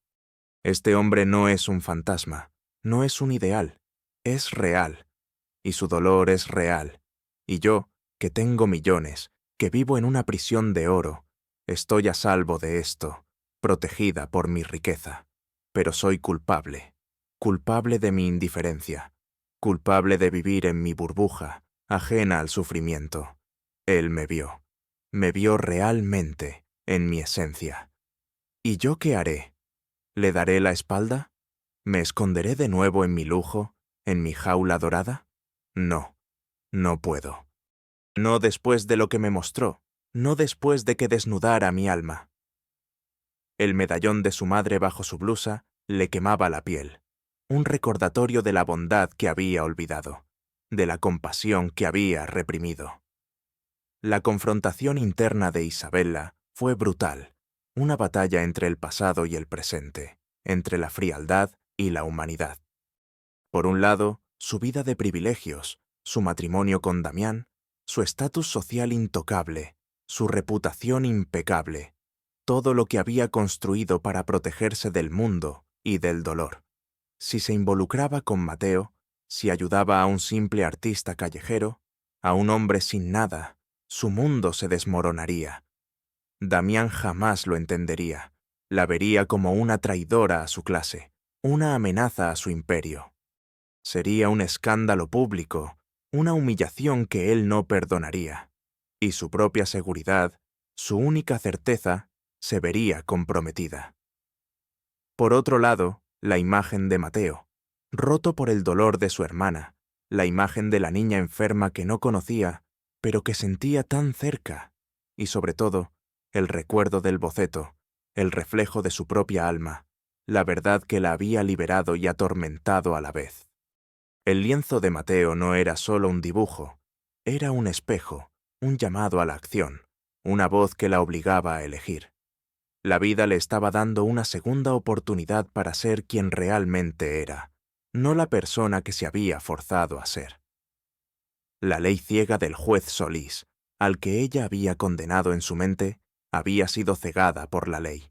A: Este hombre no es un fantasma, no es un ideal, es real, y su dolor es real, y yo, que tengo millones, que vivo en una prisión de oro, estoy a salvo de esto, protegida por mi riqueza, pero soy culpable, culpable de mi indiferencia, culpable de vivir en mi burbuja, ajena al sufrimiento. Él me vio realmente, en mi esencia. ¿Y yo qué haré? ¿Le daré la espalda? ¿Me esconderé de nuevo en mi lujo, en mi jaula dorada? No, no puedo. No después de lo que me mostró, no después de que desnudara mi alma. El medallón de su madre bajo su blusa le quemaba la piel, un recordatorio de la bondad que había olvidado. de la compasión que había reprimido. La confrontación interna de Isabella fue brutal, una batalla entre el pasado y el presente, entre la frialdad y la humanidad. Por un lado, su vida de privilegios, su matrimonio con Damián, su estatus social intocable, su reputación impecable, todo lo que había construido para protegerse del mundo y del dolor. Si se involucraba con Mateo, si ayudaba a un simple artista callejero, a un hombre sin nada, su mundo se desmoronaría. Damián jamás lo entendería. La vería como una traidora a su clase, una amenaza a su imperio. Sería un escándalo público, una humillación que él no perdonaría. Y su propia seguridad, su única certeza, se vería comprometida. Por otro lado, la imagen de Mateo, roto por el dolor de su hermana, la imagen de la niña enferma que no conocía, pero que sentía tan cerca, y sobre todo, el recuerdo del boceto, el reflejo de su propia alma, la verdad que la había liberado y atormentado a la vez. El lienzo de Mateo no era solo un dibujo, era un espejo, un llamado a la acción, una voz que la obligaba a elegir. La vida le estaba dando una segunda oportunidad para ser quien realmente era, no la persona que se había forzado a ser. La ley ciega del juez Solís, al que ella había condenado en su mente, había sido cegada por la ley.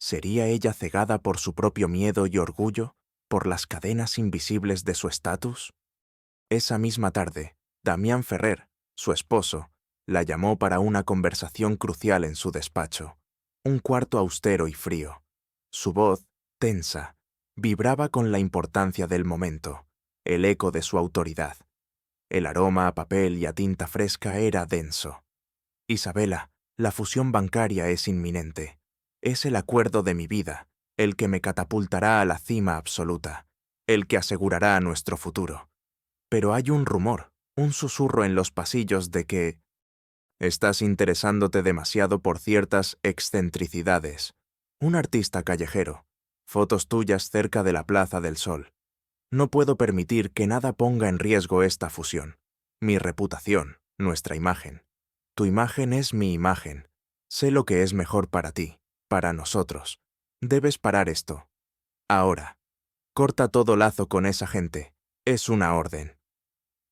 A: ¿Sería ella cegada por su propio miedo y orgullo, por las cadenas invisibles de su estatus? Esa misma tarde, Damián Ferrer, su esposo, la llamó para una conversación crucial en su despacho. Un cuarto austero y frío. Su voz, tensa, vibraba con la importancia del momento, el eco de su autoridad. El aroma a papel y a tinta fresca era denso. Isabella, la fusión bancaria es inminente. Es el acuerdo de mi vida, el que me catapultará a la cima absoluta, el que asegurará nuestro futuro. Pero hay un rumor, un susurro en los pasillos de que estás interesándote demasiado por ciertas excentricidades. Un artista callejero, fotos tuyas cerca de la Plaza del Sol. No puedo permitir que nada ponga en riesgo esta fusión. Mi reputación, nuestra imagen. Tu imagen es mi imagen. Sé lo que es mejor para ti, para nosotros. Debes parar esto. Ahora. Corta todo lazo con esa gente. Es una orden.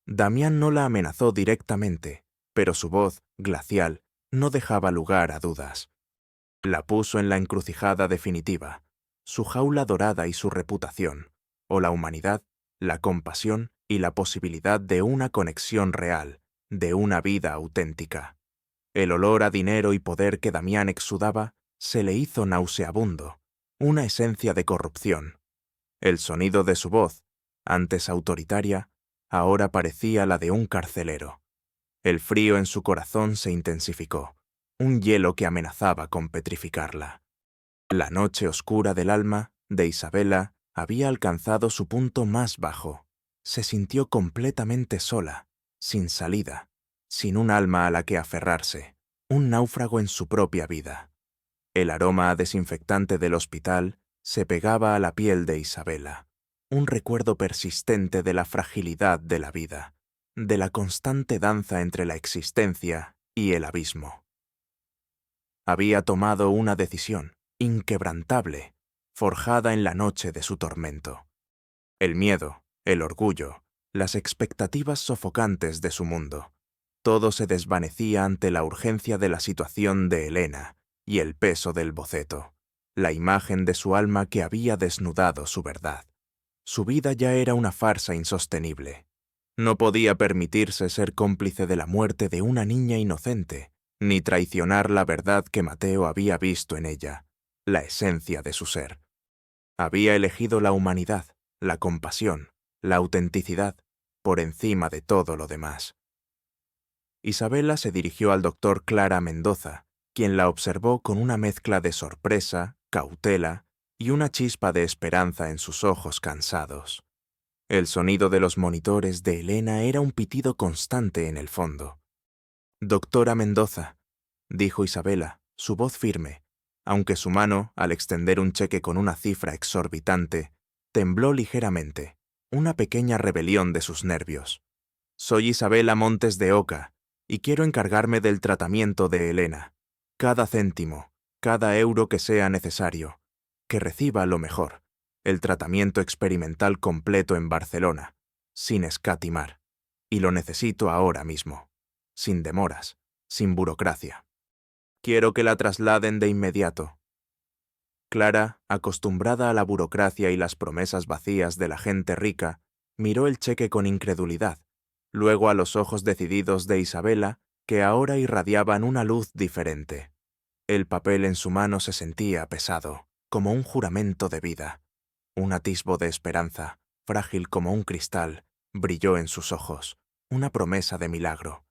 A: Damián no la amenazó directamente, pero su voz, glacial, no dejaba lugar a dudas. La puso en la encrucijada definitiva, su jaula dorada y su reputación, o la humanidad, la compasión y la posibilidad de una conexión real, de una vida auténtica. El olor a dinero y poder que Damián exudaba se le hizo nauseabundo, una esencia de corrupción. El sonido de su voz, antes autoritaria, ahora parecía la de un carcelero. El frío en su corazón se intensificó, un hielo que amenazaba con petrificarla. La noche oscura del alma de Isabella había alcanzado su punto más bajo. Se sintió completamente sola, sin salida, sin un alma a la que aferrarse, un náufrago en su propia vida. El aroma desinfectante del hospital se pegaba a la piel de Isabella, un recuerdo persistente de la fragilidad de la vida, de la constante danza entre la existencia y el abismo. Había tomado una decisión, inquebrantable, forjada en la noche de su tormento. El miedo, el orgullo, las expectativas sofocantes de su mundo, todo se desvanecía ante la urgencia de la situación de Elena y el peso del boceto, la imagen de su alma que había desnudado su verdad. Su vida ya era una farsa insostenible. No podía permitirse ser cómplice de la muerte de una niña inocente, ni traicionar la verdad que Mateo había visto en ella, la esencia de su ser. Había elegido la humanidad, la compasión, la autenticidad, por encima de todo lo demás. Isabella se dirigió al doctor Clara Mendoza, quien la observó con una mezcla de sorpresa, cautela y una chispa de esperanza en sus ojos cansados. El sonido de los monitores de Elena era un pitido constante en el fondo. «Doctora Mendoza», dijo Isabella, su voz firme, aunque su mano, al extender un cheque con una cifra exorbitante, tembló ligeramente, una pequeña rebelión de sus nervios. Soy Isabela Montes de Oca, y quiero encargarme del tratamiento de Elena. Cada céntimo, cada euro que sea necesario. Que reciba lo mejor. El tratamiento experimental completo en Barcelona, sin escatimar. Y lo necesito ahora mismo. Sin demoras, sin burocracia. Quiero que la trasladen de inmediato. Clara, acostumbrada a la burocracia y las promesas vacías de la gente rica, miró el cheque con incredulidad, luego a los ojos decididos de Isabela, que ahora irradiaban una luz diferente. El papel en su mano se sentía pesado, como un juramento de vida. Un atisbo de esperanza, frágil como un cristal, brilló en sus ojos, una promesa de milagro.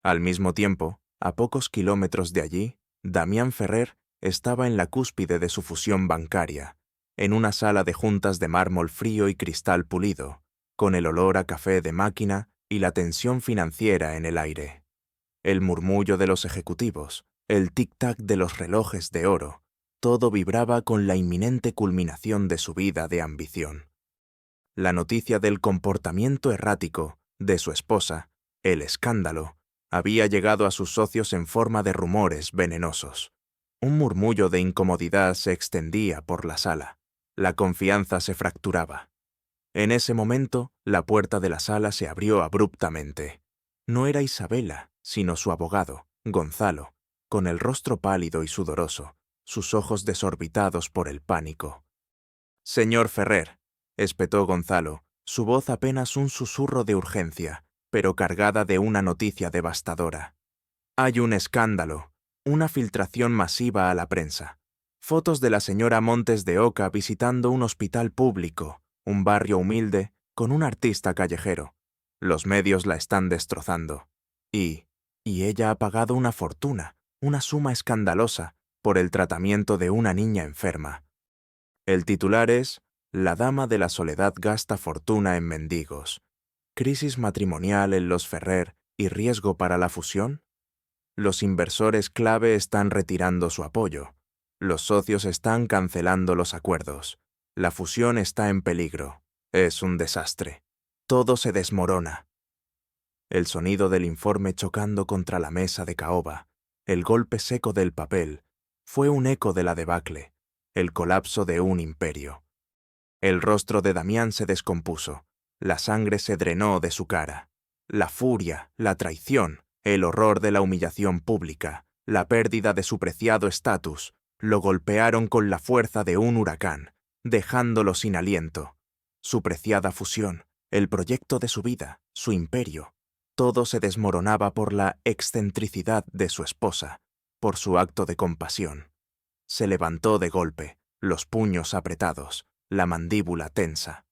A: Al mismo tiempo, a pocos kilómetros de allí, Damián Ferrer estaba en la cúspide de su fusión bancaria, en una sala de juntas de mármol frío y cristal pulido, con el olor a café de máquina y la tensión financiera en el aire. El murmullo de los ejecutivos, el tic-tac de los relojes de oro, todo vibraba con la inminente culminación de su vida de ambición. La noticia del comportamiento errático de su esposa, el escándalo, había llegado a sus socios en forma de rumores venenosos. Un murmullo de incomodidad se extendía por la sala. La confianza se fracturaba. En ese momento, la puerta de la sala se abrió abruptamente. No era Isabela, sino su abogado, Gonzalo, con el rostro pálido y sudoroso, sus ojos desorbitados por el pánico. «Señor Ferrer», espetó Gonzalo, su voz apenas un susurro de urgencia, pero cargada de una noticia devastadora. «Hay un escándalo, una filtración masiva a la prensa. Fotos de la señora Montes de Oca visitando un hospital público, un barrio humilde, con un artista callejero. Los medios la están destrozando. Y ella ha pagado una fortuna, una suma escandalosa, por el tratamiento de una niña enferma. El titular es: La dama de la soledad gasta fortuna en mendigos. ¿Crisis matrimonial en los Ferrer y riesgo para la fusión? Los inversores clave están retirando su apoyo. Los socios están cancelando los acuerdos. La fusión está en peligro. Es un desastre. Todo se desmorona. El sonido del informe chocando contra la mesa de caoba, el golpe seco del papel, fue un eco de la debacle, el colapso de un imperio. El rostro de Damián se descompuso, la sangre se drenó de su cara. La furia, la traición, el horror de la humillación pública, la pérdida de su preciado estatus, lo golpearon con la fuerza de un huracán, dejándolo sin aliento. Su preciada fusión, el proyecto de su vida, su imperio, todo se desmoronaba por la excentricidad de su esposa, por su acto de compasión. Se levantó de golpe, los puños apretados, la mandíbula tensa.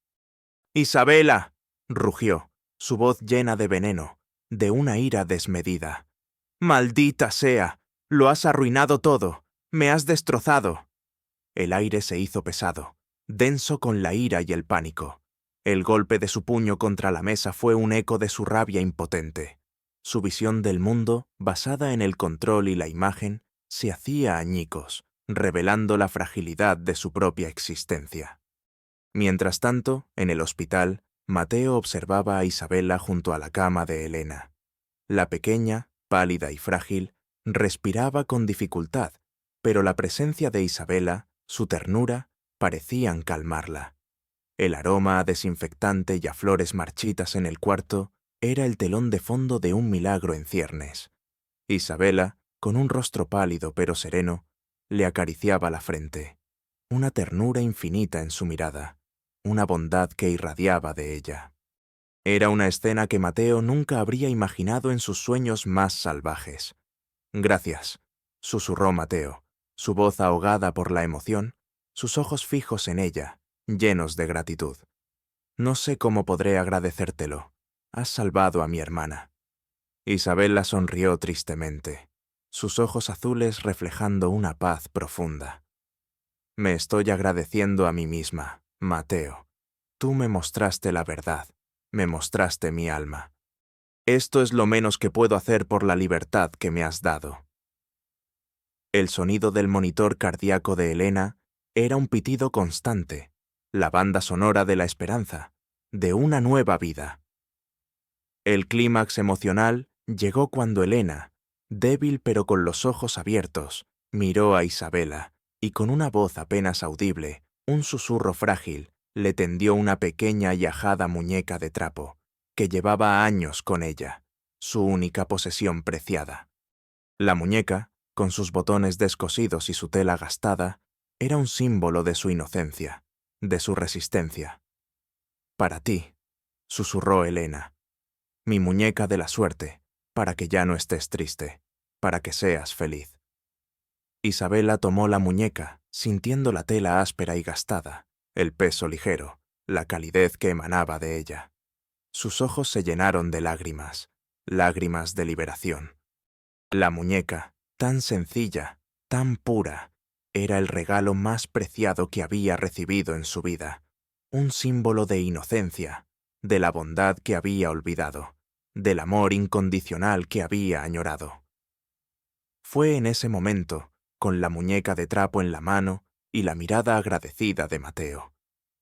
A: «¡Isabela!», rugió, su voz llena de veneno, de una ira desmedida. «¡Maldita sea! Lo has arruinado todo. Me has destrozado». El aire se hizo pesado, denso con la ira y el pánico. El golpe de su puño contra la mesa fue un eco de su rabia impotente. Su visión del mundo, basada en el control y la imagen, se hacía añicos, revelando la fragilidad de su propia existencia. Mientras tanto, en el hospital, Mateo observaba a Isabela junto a la cama de Elena. La pequeña, pálida y frágil, respiraba con dificultad, pero la presencia de Isabela, su ternura, parecían calmarla. El aroma a desinfectante y a flores marchitas en el cuarto era el telón de fondo de un milagro en ciernes. Isabela, con un rostro pálido pero sereno, le acariciaba la frente. Una ternura infinita en su mirada, una bondad que irradiaba de ella. Era una escena que Mateo nunca habría imaginado en sus sueños más salvajes. «Gracias», susurró Mateo, su voz ahogada por la emoción, sus ojos fijos en ella, llenos de gratitud. «No sé cómo podré agradecértelo. Has salvado a mi hermana». Isabela sonrió tristemente, sus ojos azules reflejando una paz profunda. «Me estoy agradeciendo a mí misma, Mateo. Tú me mostraste la verdad, me mostraste mi alma. Esto es lo menos que puedo hacer por la libertad que me has dado». El sonido del monitor cardíaco de Elena era un pitido constante, la banda sonora de la esperanza, de una nueva vida. El clímax emocional llegó cuando Elena, débil pero con los ojos abiertos, miró a Isabela y con una voz apenas audible, un susurro frágil, le tendió una pequeña y ajada muñeca de trapo, que llevaba años con ella, su única posesión preciada. La muñeca, con sus botones descosidos y su tela gastada, era un símbolo de su inocencia, de su resistencia. «Para ti», susurró Elena, «mi muñeca de la suerte, para que ya no estés triste, para que seas feliz». Isabela tomó la muñeca, sintiendo la tela áspera y gastada, el peso ligero, la calidez que emanaba de ella. Sus ojos se llenaron de lágrimas, lágrimas de liberación. La muñeca, tan sencilla, tan pura, era el regalo más preciado que había recibido en su vida, un símbolo de inocencia, de la bondad que había olvidado, del amor incondicional que había añorado. Fue en ese momento, con la muñeca de trapo en la mano y la mirada agradecida de Mateo,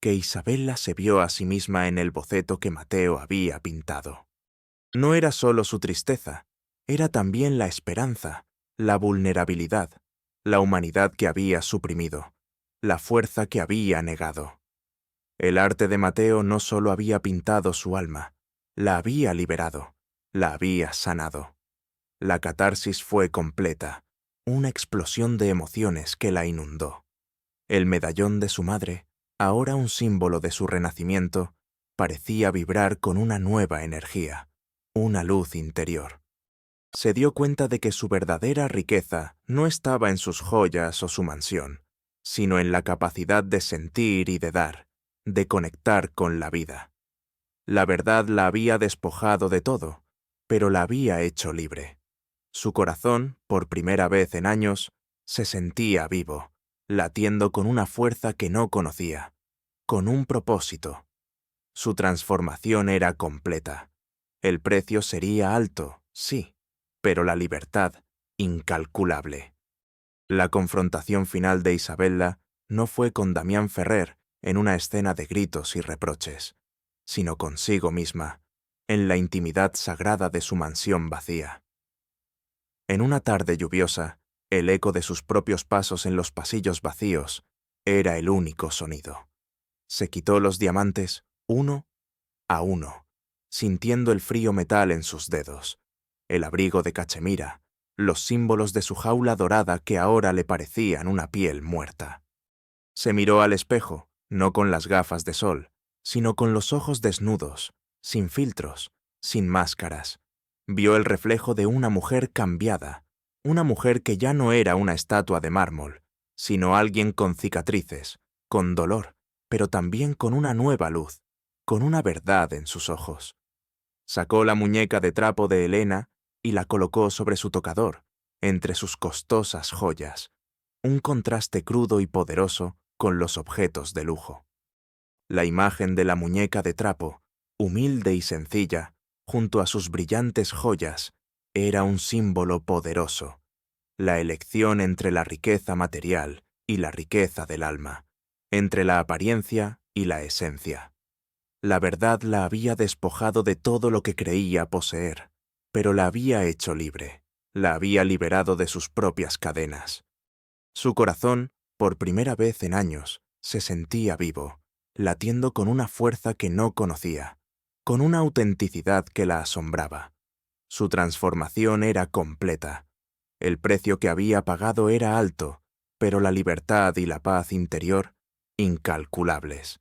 A: que Isabela se vio a sí misma en el boceto que Mateo había pintado. No era solo su tristeza, era también la esperanza, la vulnerabilidad, la humanidad que había suprimido, la fuerza que había negado. El arte de Mateo no solo había pintado su alma, la había liberado, la había sanado. La catarsis fue completa, una explosión de emociones que la inundó. El medallón de su madre, ahora un símbolo de su renacimiento, parecía vibrar con una nueva energía, una luz interior. Se dio cuenta de que su verdadera riqueza no estaba en sus joyas o su mansión, sino en la capacidad de sentir y de dar, de conectar con la vida. La verdad la había despojado de todo, pero la había hecho libre. Su corazón, por primera vez en años, se sentía vivo, latiendo con una fuerza que no conocía, con un propósito. Su transformación era completa. El precio sería alto, sí, pero la libertad, incalculable. La confrontación final de Isabela no fue con Damián Ferrer en una escena de gritos y reproches, sino consigo misma, en la intimidad sagrada de su mansión vacía. En una tarde lluviosa, el eco de sus propios pasos en los pasillos vacíos era el único sonido. Se quitó los diamantes uno a uno, sintiendo el frío metal en sus dedos, el abrigo de cachemira, los símbolos de su jaula dorada que ahora le parecían una piel muerta. Se miró al espejo, no con las gafas de sol, sino con los ojos desnudos, sin filtros, sin máscaras. Vio el reflejo de una mujer cambiada, una mujer que ya no era una estatua de mármol, sino alguien con cicatrices, con dolor, pero también con una nueva luz, con una verdad en sus ojos. Sacó la muñeca de trapo de Elena y la colocó sobre su tocador, entre sus costosas joyas, un contraste crudo y poderoso con los objetos de lujo. La imagen de la muñeca de trapo, humilde y sencilla, junto a sus brillantes joyas, era un símbolo poderoso, la elección entre la riqueza material y la riqueza del alma, entre la apariencia y la esencia. La verdad la había despojado de todo lo que creía poseer, pero la había hecho libre, la había liberado de sus propias cadenas. Su corazón, por primera vez en años, se sentía vivo, latiendo con una fuerza que no conocía, con una autenticidad que la asombraba. Su transformación era completa. El precio que había pagado era alto, pero la libertad y la paz interior, incalculables.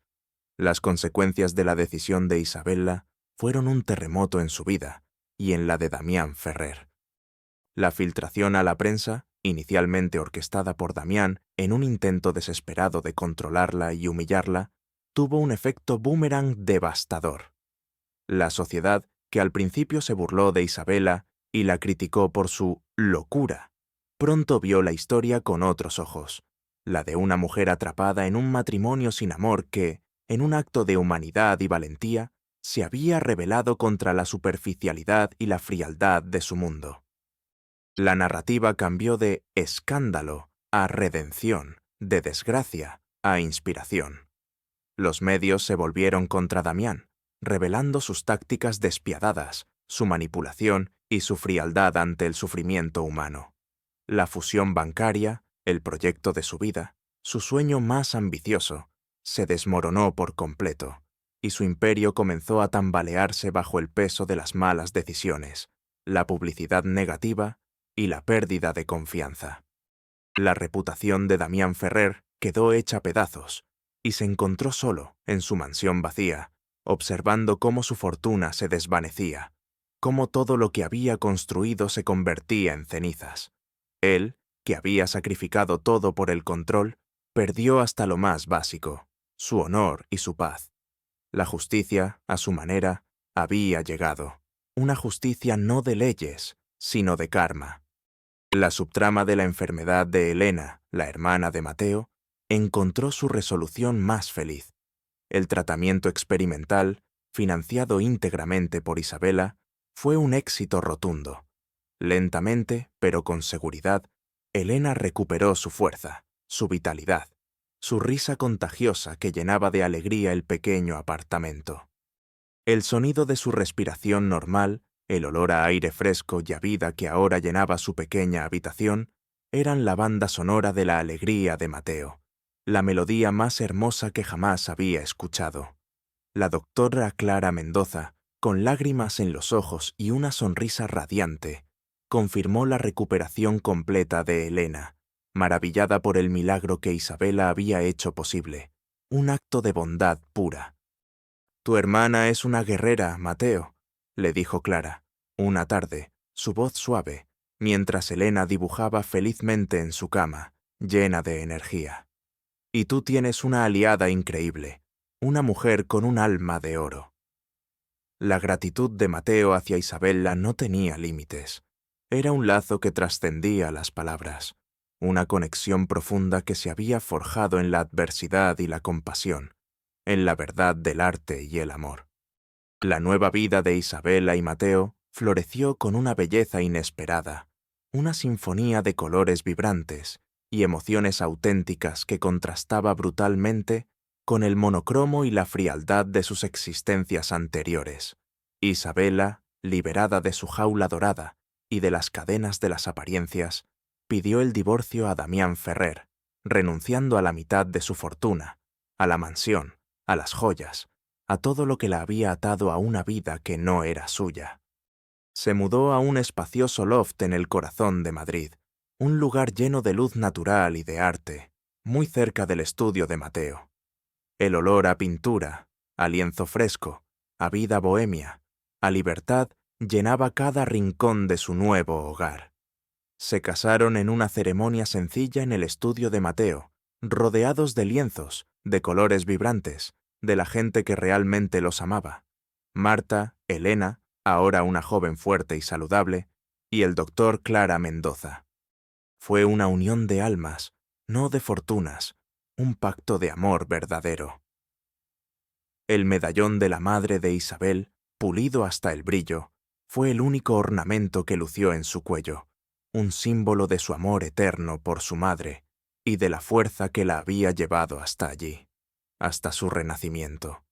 A: Las consecuencias de la decisión de Isabela fueron un terremoto en su vida y en la de Damián Ferrer. La filtración a la prensa, inicialmente orquestada por Damián en un intento desesperado de controlarla y humillarla, tuvo un efecto boomerang devastador. La sociedad, que al principio se burló de Isabela y la criticó por su locura, pronto vio la historia con otros ojos, la de una mujer atrapada en un matrimonio sin amor que, en un acto de humanidad y valentía, se había rebelado contra la superficialidad y la frialdad de su mundo. La narrativa cambió de escándalo a redención, de desgracia a inspiración. Los medios se volvieron contra Damián, revelando sus tácticas despiadadas, su manipulación y su frialdad ante el sufrimiento humano. La fusión bancaria, el proyecto de su vida, su sueño más ambicioso, se desmoronó por completo, y su imperio comenzó a tambalearse bajo el peso de las malas decisiones, la publicidad negativa y la pérdida de confianza. La reputación de Damián Ferrer quedó hecha pedazos, y se encontró solo en su mansión vacía, observando cómo su fortuna se desvanecía, cómo todo lo que había construido se convertía en cenizas. Él, que había sacrificado todo por el control, perdió hasta lo más básico, su honor y su paz. La justicia, a su manera, había llegado. Una justicia no de leyes, sino de karma. La subtrama de la enfermedad de Elena, la hermana de Mateo, encontró su resolución más feliz. El tratamiento experimental, financiado íntegramente por Isabela, fue un éxito rotundo. Lentamente, pero con seguridad, Elena recuperó su fuerza, su vitalidad, su risa contagiosa que llenaba de alegría el pequeño apartamento. El sonido de su respiración normal, el olor a aire fresco y a vida que ahora llenaba su pequeña habitación, eran la banda sonora de la alegría de Mateo, la melodía más hermosa que jamás había escuchado. La doctora Clara Mendoza, con lágrimas en los ojos y una sonrisa radiante, confirmó la recuperación completa de Elena, maravillada por el milagro que Isabela había hecho posible, un acto de bondad pura. «Tu hermana es una guerrera, Mateo», le dijo Clara, una tarde, su voz suave, mientras Elena dibujaba felizmente en su cama, llena de energía. «Y tú tienes una aliada increíble, una mujer con un alma de oro». La gratitud de Mateo hacia Isabela no tenía límites. Era un lazo que trascendía las palabras, una conexión profunda que se había forjado en la adversidad y la compasión, en la verdad del arte y el amor. La nueva vida de Isabela y Mateo floreció con una belleza inesperada, una sinfonía de colores vibrantes y emociones auténticas que contrastaba brutalmente con el monocromo y la frialdad de sus existencias anteriores. Isabela, liberada de su jaula dorada y de las cadenas de las apariencias, pidió el divorcio a Damián Ferrer, renunciando a la mitad de su fortuna, a la mansión, a las joyas, a todo lo que la había atado a una vida que no era suya. Se mudó a un espacioso loft en el corazón de Madrid, un lugar lleno de luz natural y de arte, muy cerca del estudio de Mateo. El olor a pintura, a lienzo fresco, a vida bohemia, a libertad llenaba cada rincón de su nuevo hogar. Se casaron en una ceremonia sencilla en el estudio de Mateo, rodeados de lienzos, de colores vibrantes, de la gente que realmente los amaba. Marta, Elena, ahora una joven fuerte y saludable, y el doctor Clara Mendoza. Fue una unión de almas, no de fortunas, un pacto de amor verdadero. El medallón de la madre de Isabel, pulido hasta el brillo, fue el único ornamento que lució en su cuello, un símbolo de su amor eterno por su madre y de la fuerza que la había llevado hasta allí, hasta su renacimiento.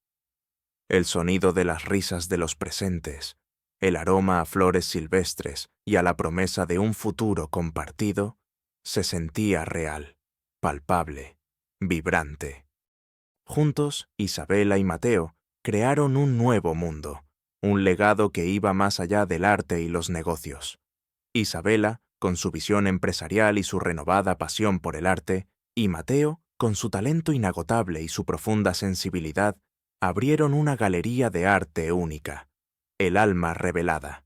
A: El sonido de las risas de los presentes, el aroma a flores silvestres y a la promesa de un futuro compartido, se sentía real, palpable, vibrante. Juntos, Isabela y Mateo crearon un nuevo mundo, un legado que iba más allá del arte y los negocios. Isabela, con su visión empresarial y su renovada pasión por el arte, y Mateo, con su talento inagotable y su profunda sensibilidad, abrieron una galería de arte única, el alma revelada.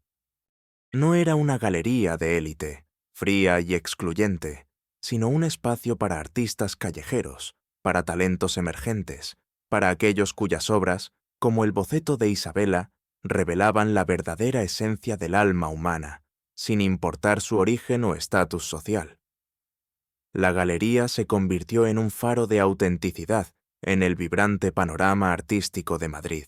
A: No era una galería de élite, fría y excluyente, sino un espacio para artistas callejeros, para talentos emergentes, para aquellos cuyas obras, como el boceto de Isabela, revelaban la verdadera esencia del alma humana, sin importar su origen o estatus social. La galería se convirtió en un faro de autenticidad en el vibrante panorama artístico de Madrid,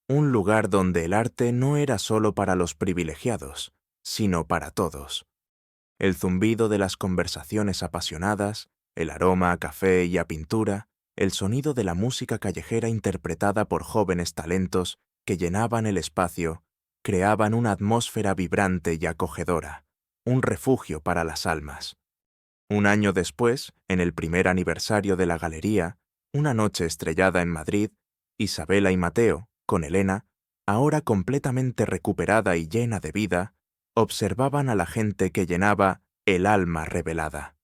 A: un lugar donde el arte no era solo para los privilegiados, sino para todos. El zumbido de las conversaciones apasionadas, el aroma a café y a pintura, el sonido de la música callejera interpretada por jóvenes talentos que llenaban el espacio, creaban una atmósfera vibrante y acogedora, un refugio para las almas. Un año después, en el primer aniversario de la galería, una noche estrellada en Madrid, Isabela y Mateo, con Elena, ahora completamente recuperada y llena de vida, observaban a la gente que llenaba el alma revelada.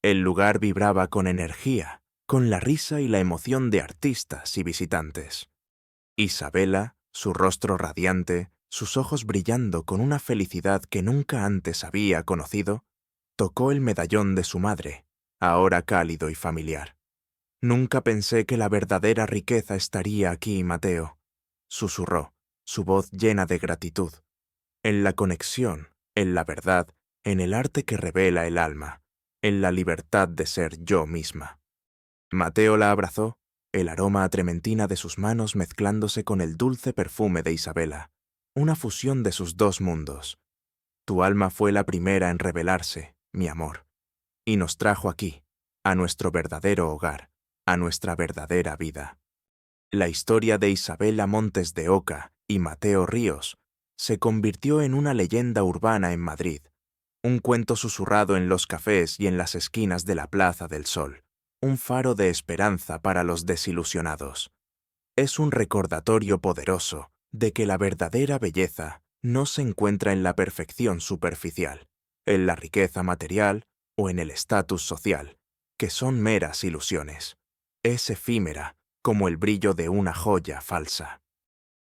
A: El lugar vibraba con energía, con la risa y la emoción de artistas y visitantes. Isabela, su rostro radiante, sus ojos brillando con una felicidad que nunca antes había conocido, tocó el medallón de su madre, ahora cálido y familiar. «Nunca pensé que la verdadera riqueza estaría aquí, Mateo», susurró, su voz llena de gratitud. «En la conexión, en la verdad, en el arte que revela el alma, en la libertad de ser yo misma». Mateo la abrazó, el aroma a trementina de sus manos mezclándose con el dulce perfume de Isabela, una fusión de sus dos mundos. «Tu alma fue la primera en revelarse, mi amor, y nos trajo aquí, a nuestro verdadero hogar, a nuestra verdadera vida». La historia de Isabela Montes de Oca y Mateo Ríos se convirtió en una leyenda urbana en Madrid, un cuento susurrado en los cafés y en las esquinas de la Plaza del Sol, un faro de esperanza para los desilusionados. Es un recordatorio poderoso de que la verdadera belleza no se encuentra en la perfección superficial, en la riqueza material o en el estatus social, que son meras ilusiones. Es efímera, como el brillo de una joya falsa.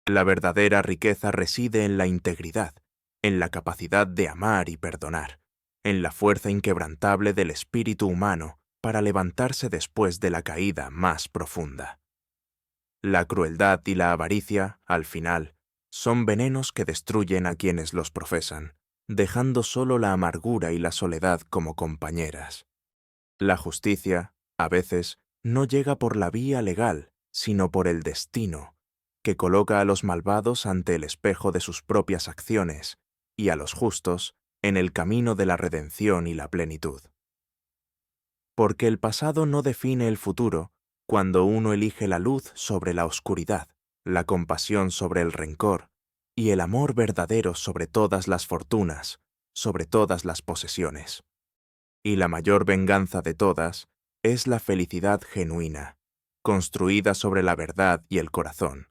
A: La verdadera riqueza reside en la integridad, en la capacidad de amar y perdonar, en la fuerza inquebrantable del espíritu humano para levantarse después de la caída más profunda. La crueldad y la avaricia, al final, son venenos que destruyen a quienes los profesan, dejando solo la amargura y la soledad como compañeras. La justicia, a veces, no llega por la vía legal, sino por el destino, que coloca a los malvados ante el espejo de sus propias acciones y a los justos en el camino de la redención y la plenitud. Porque el pasado no define el futuro cuando uno elige la luz sobre la oscuridad, la compasión sobre el rencor y el amor verdadero sobre todas las fortunas, sobre todas las posesiones. Y la mayor venganza de todas es la felicidad genuina, construida sobre la verdad y el corazón,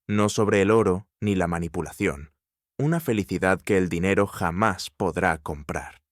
A: no sobre el oro ni la manipulación, una felicidad que el dinero jamás podrá comprar.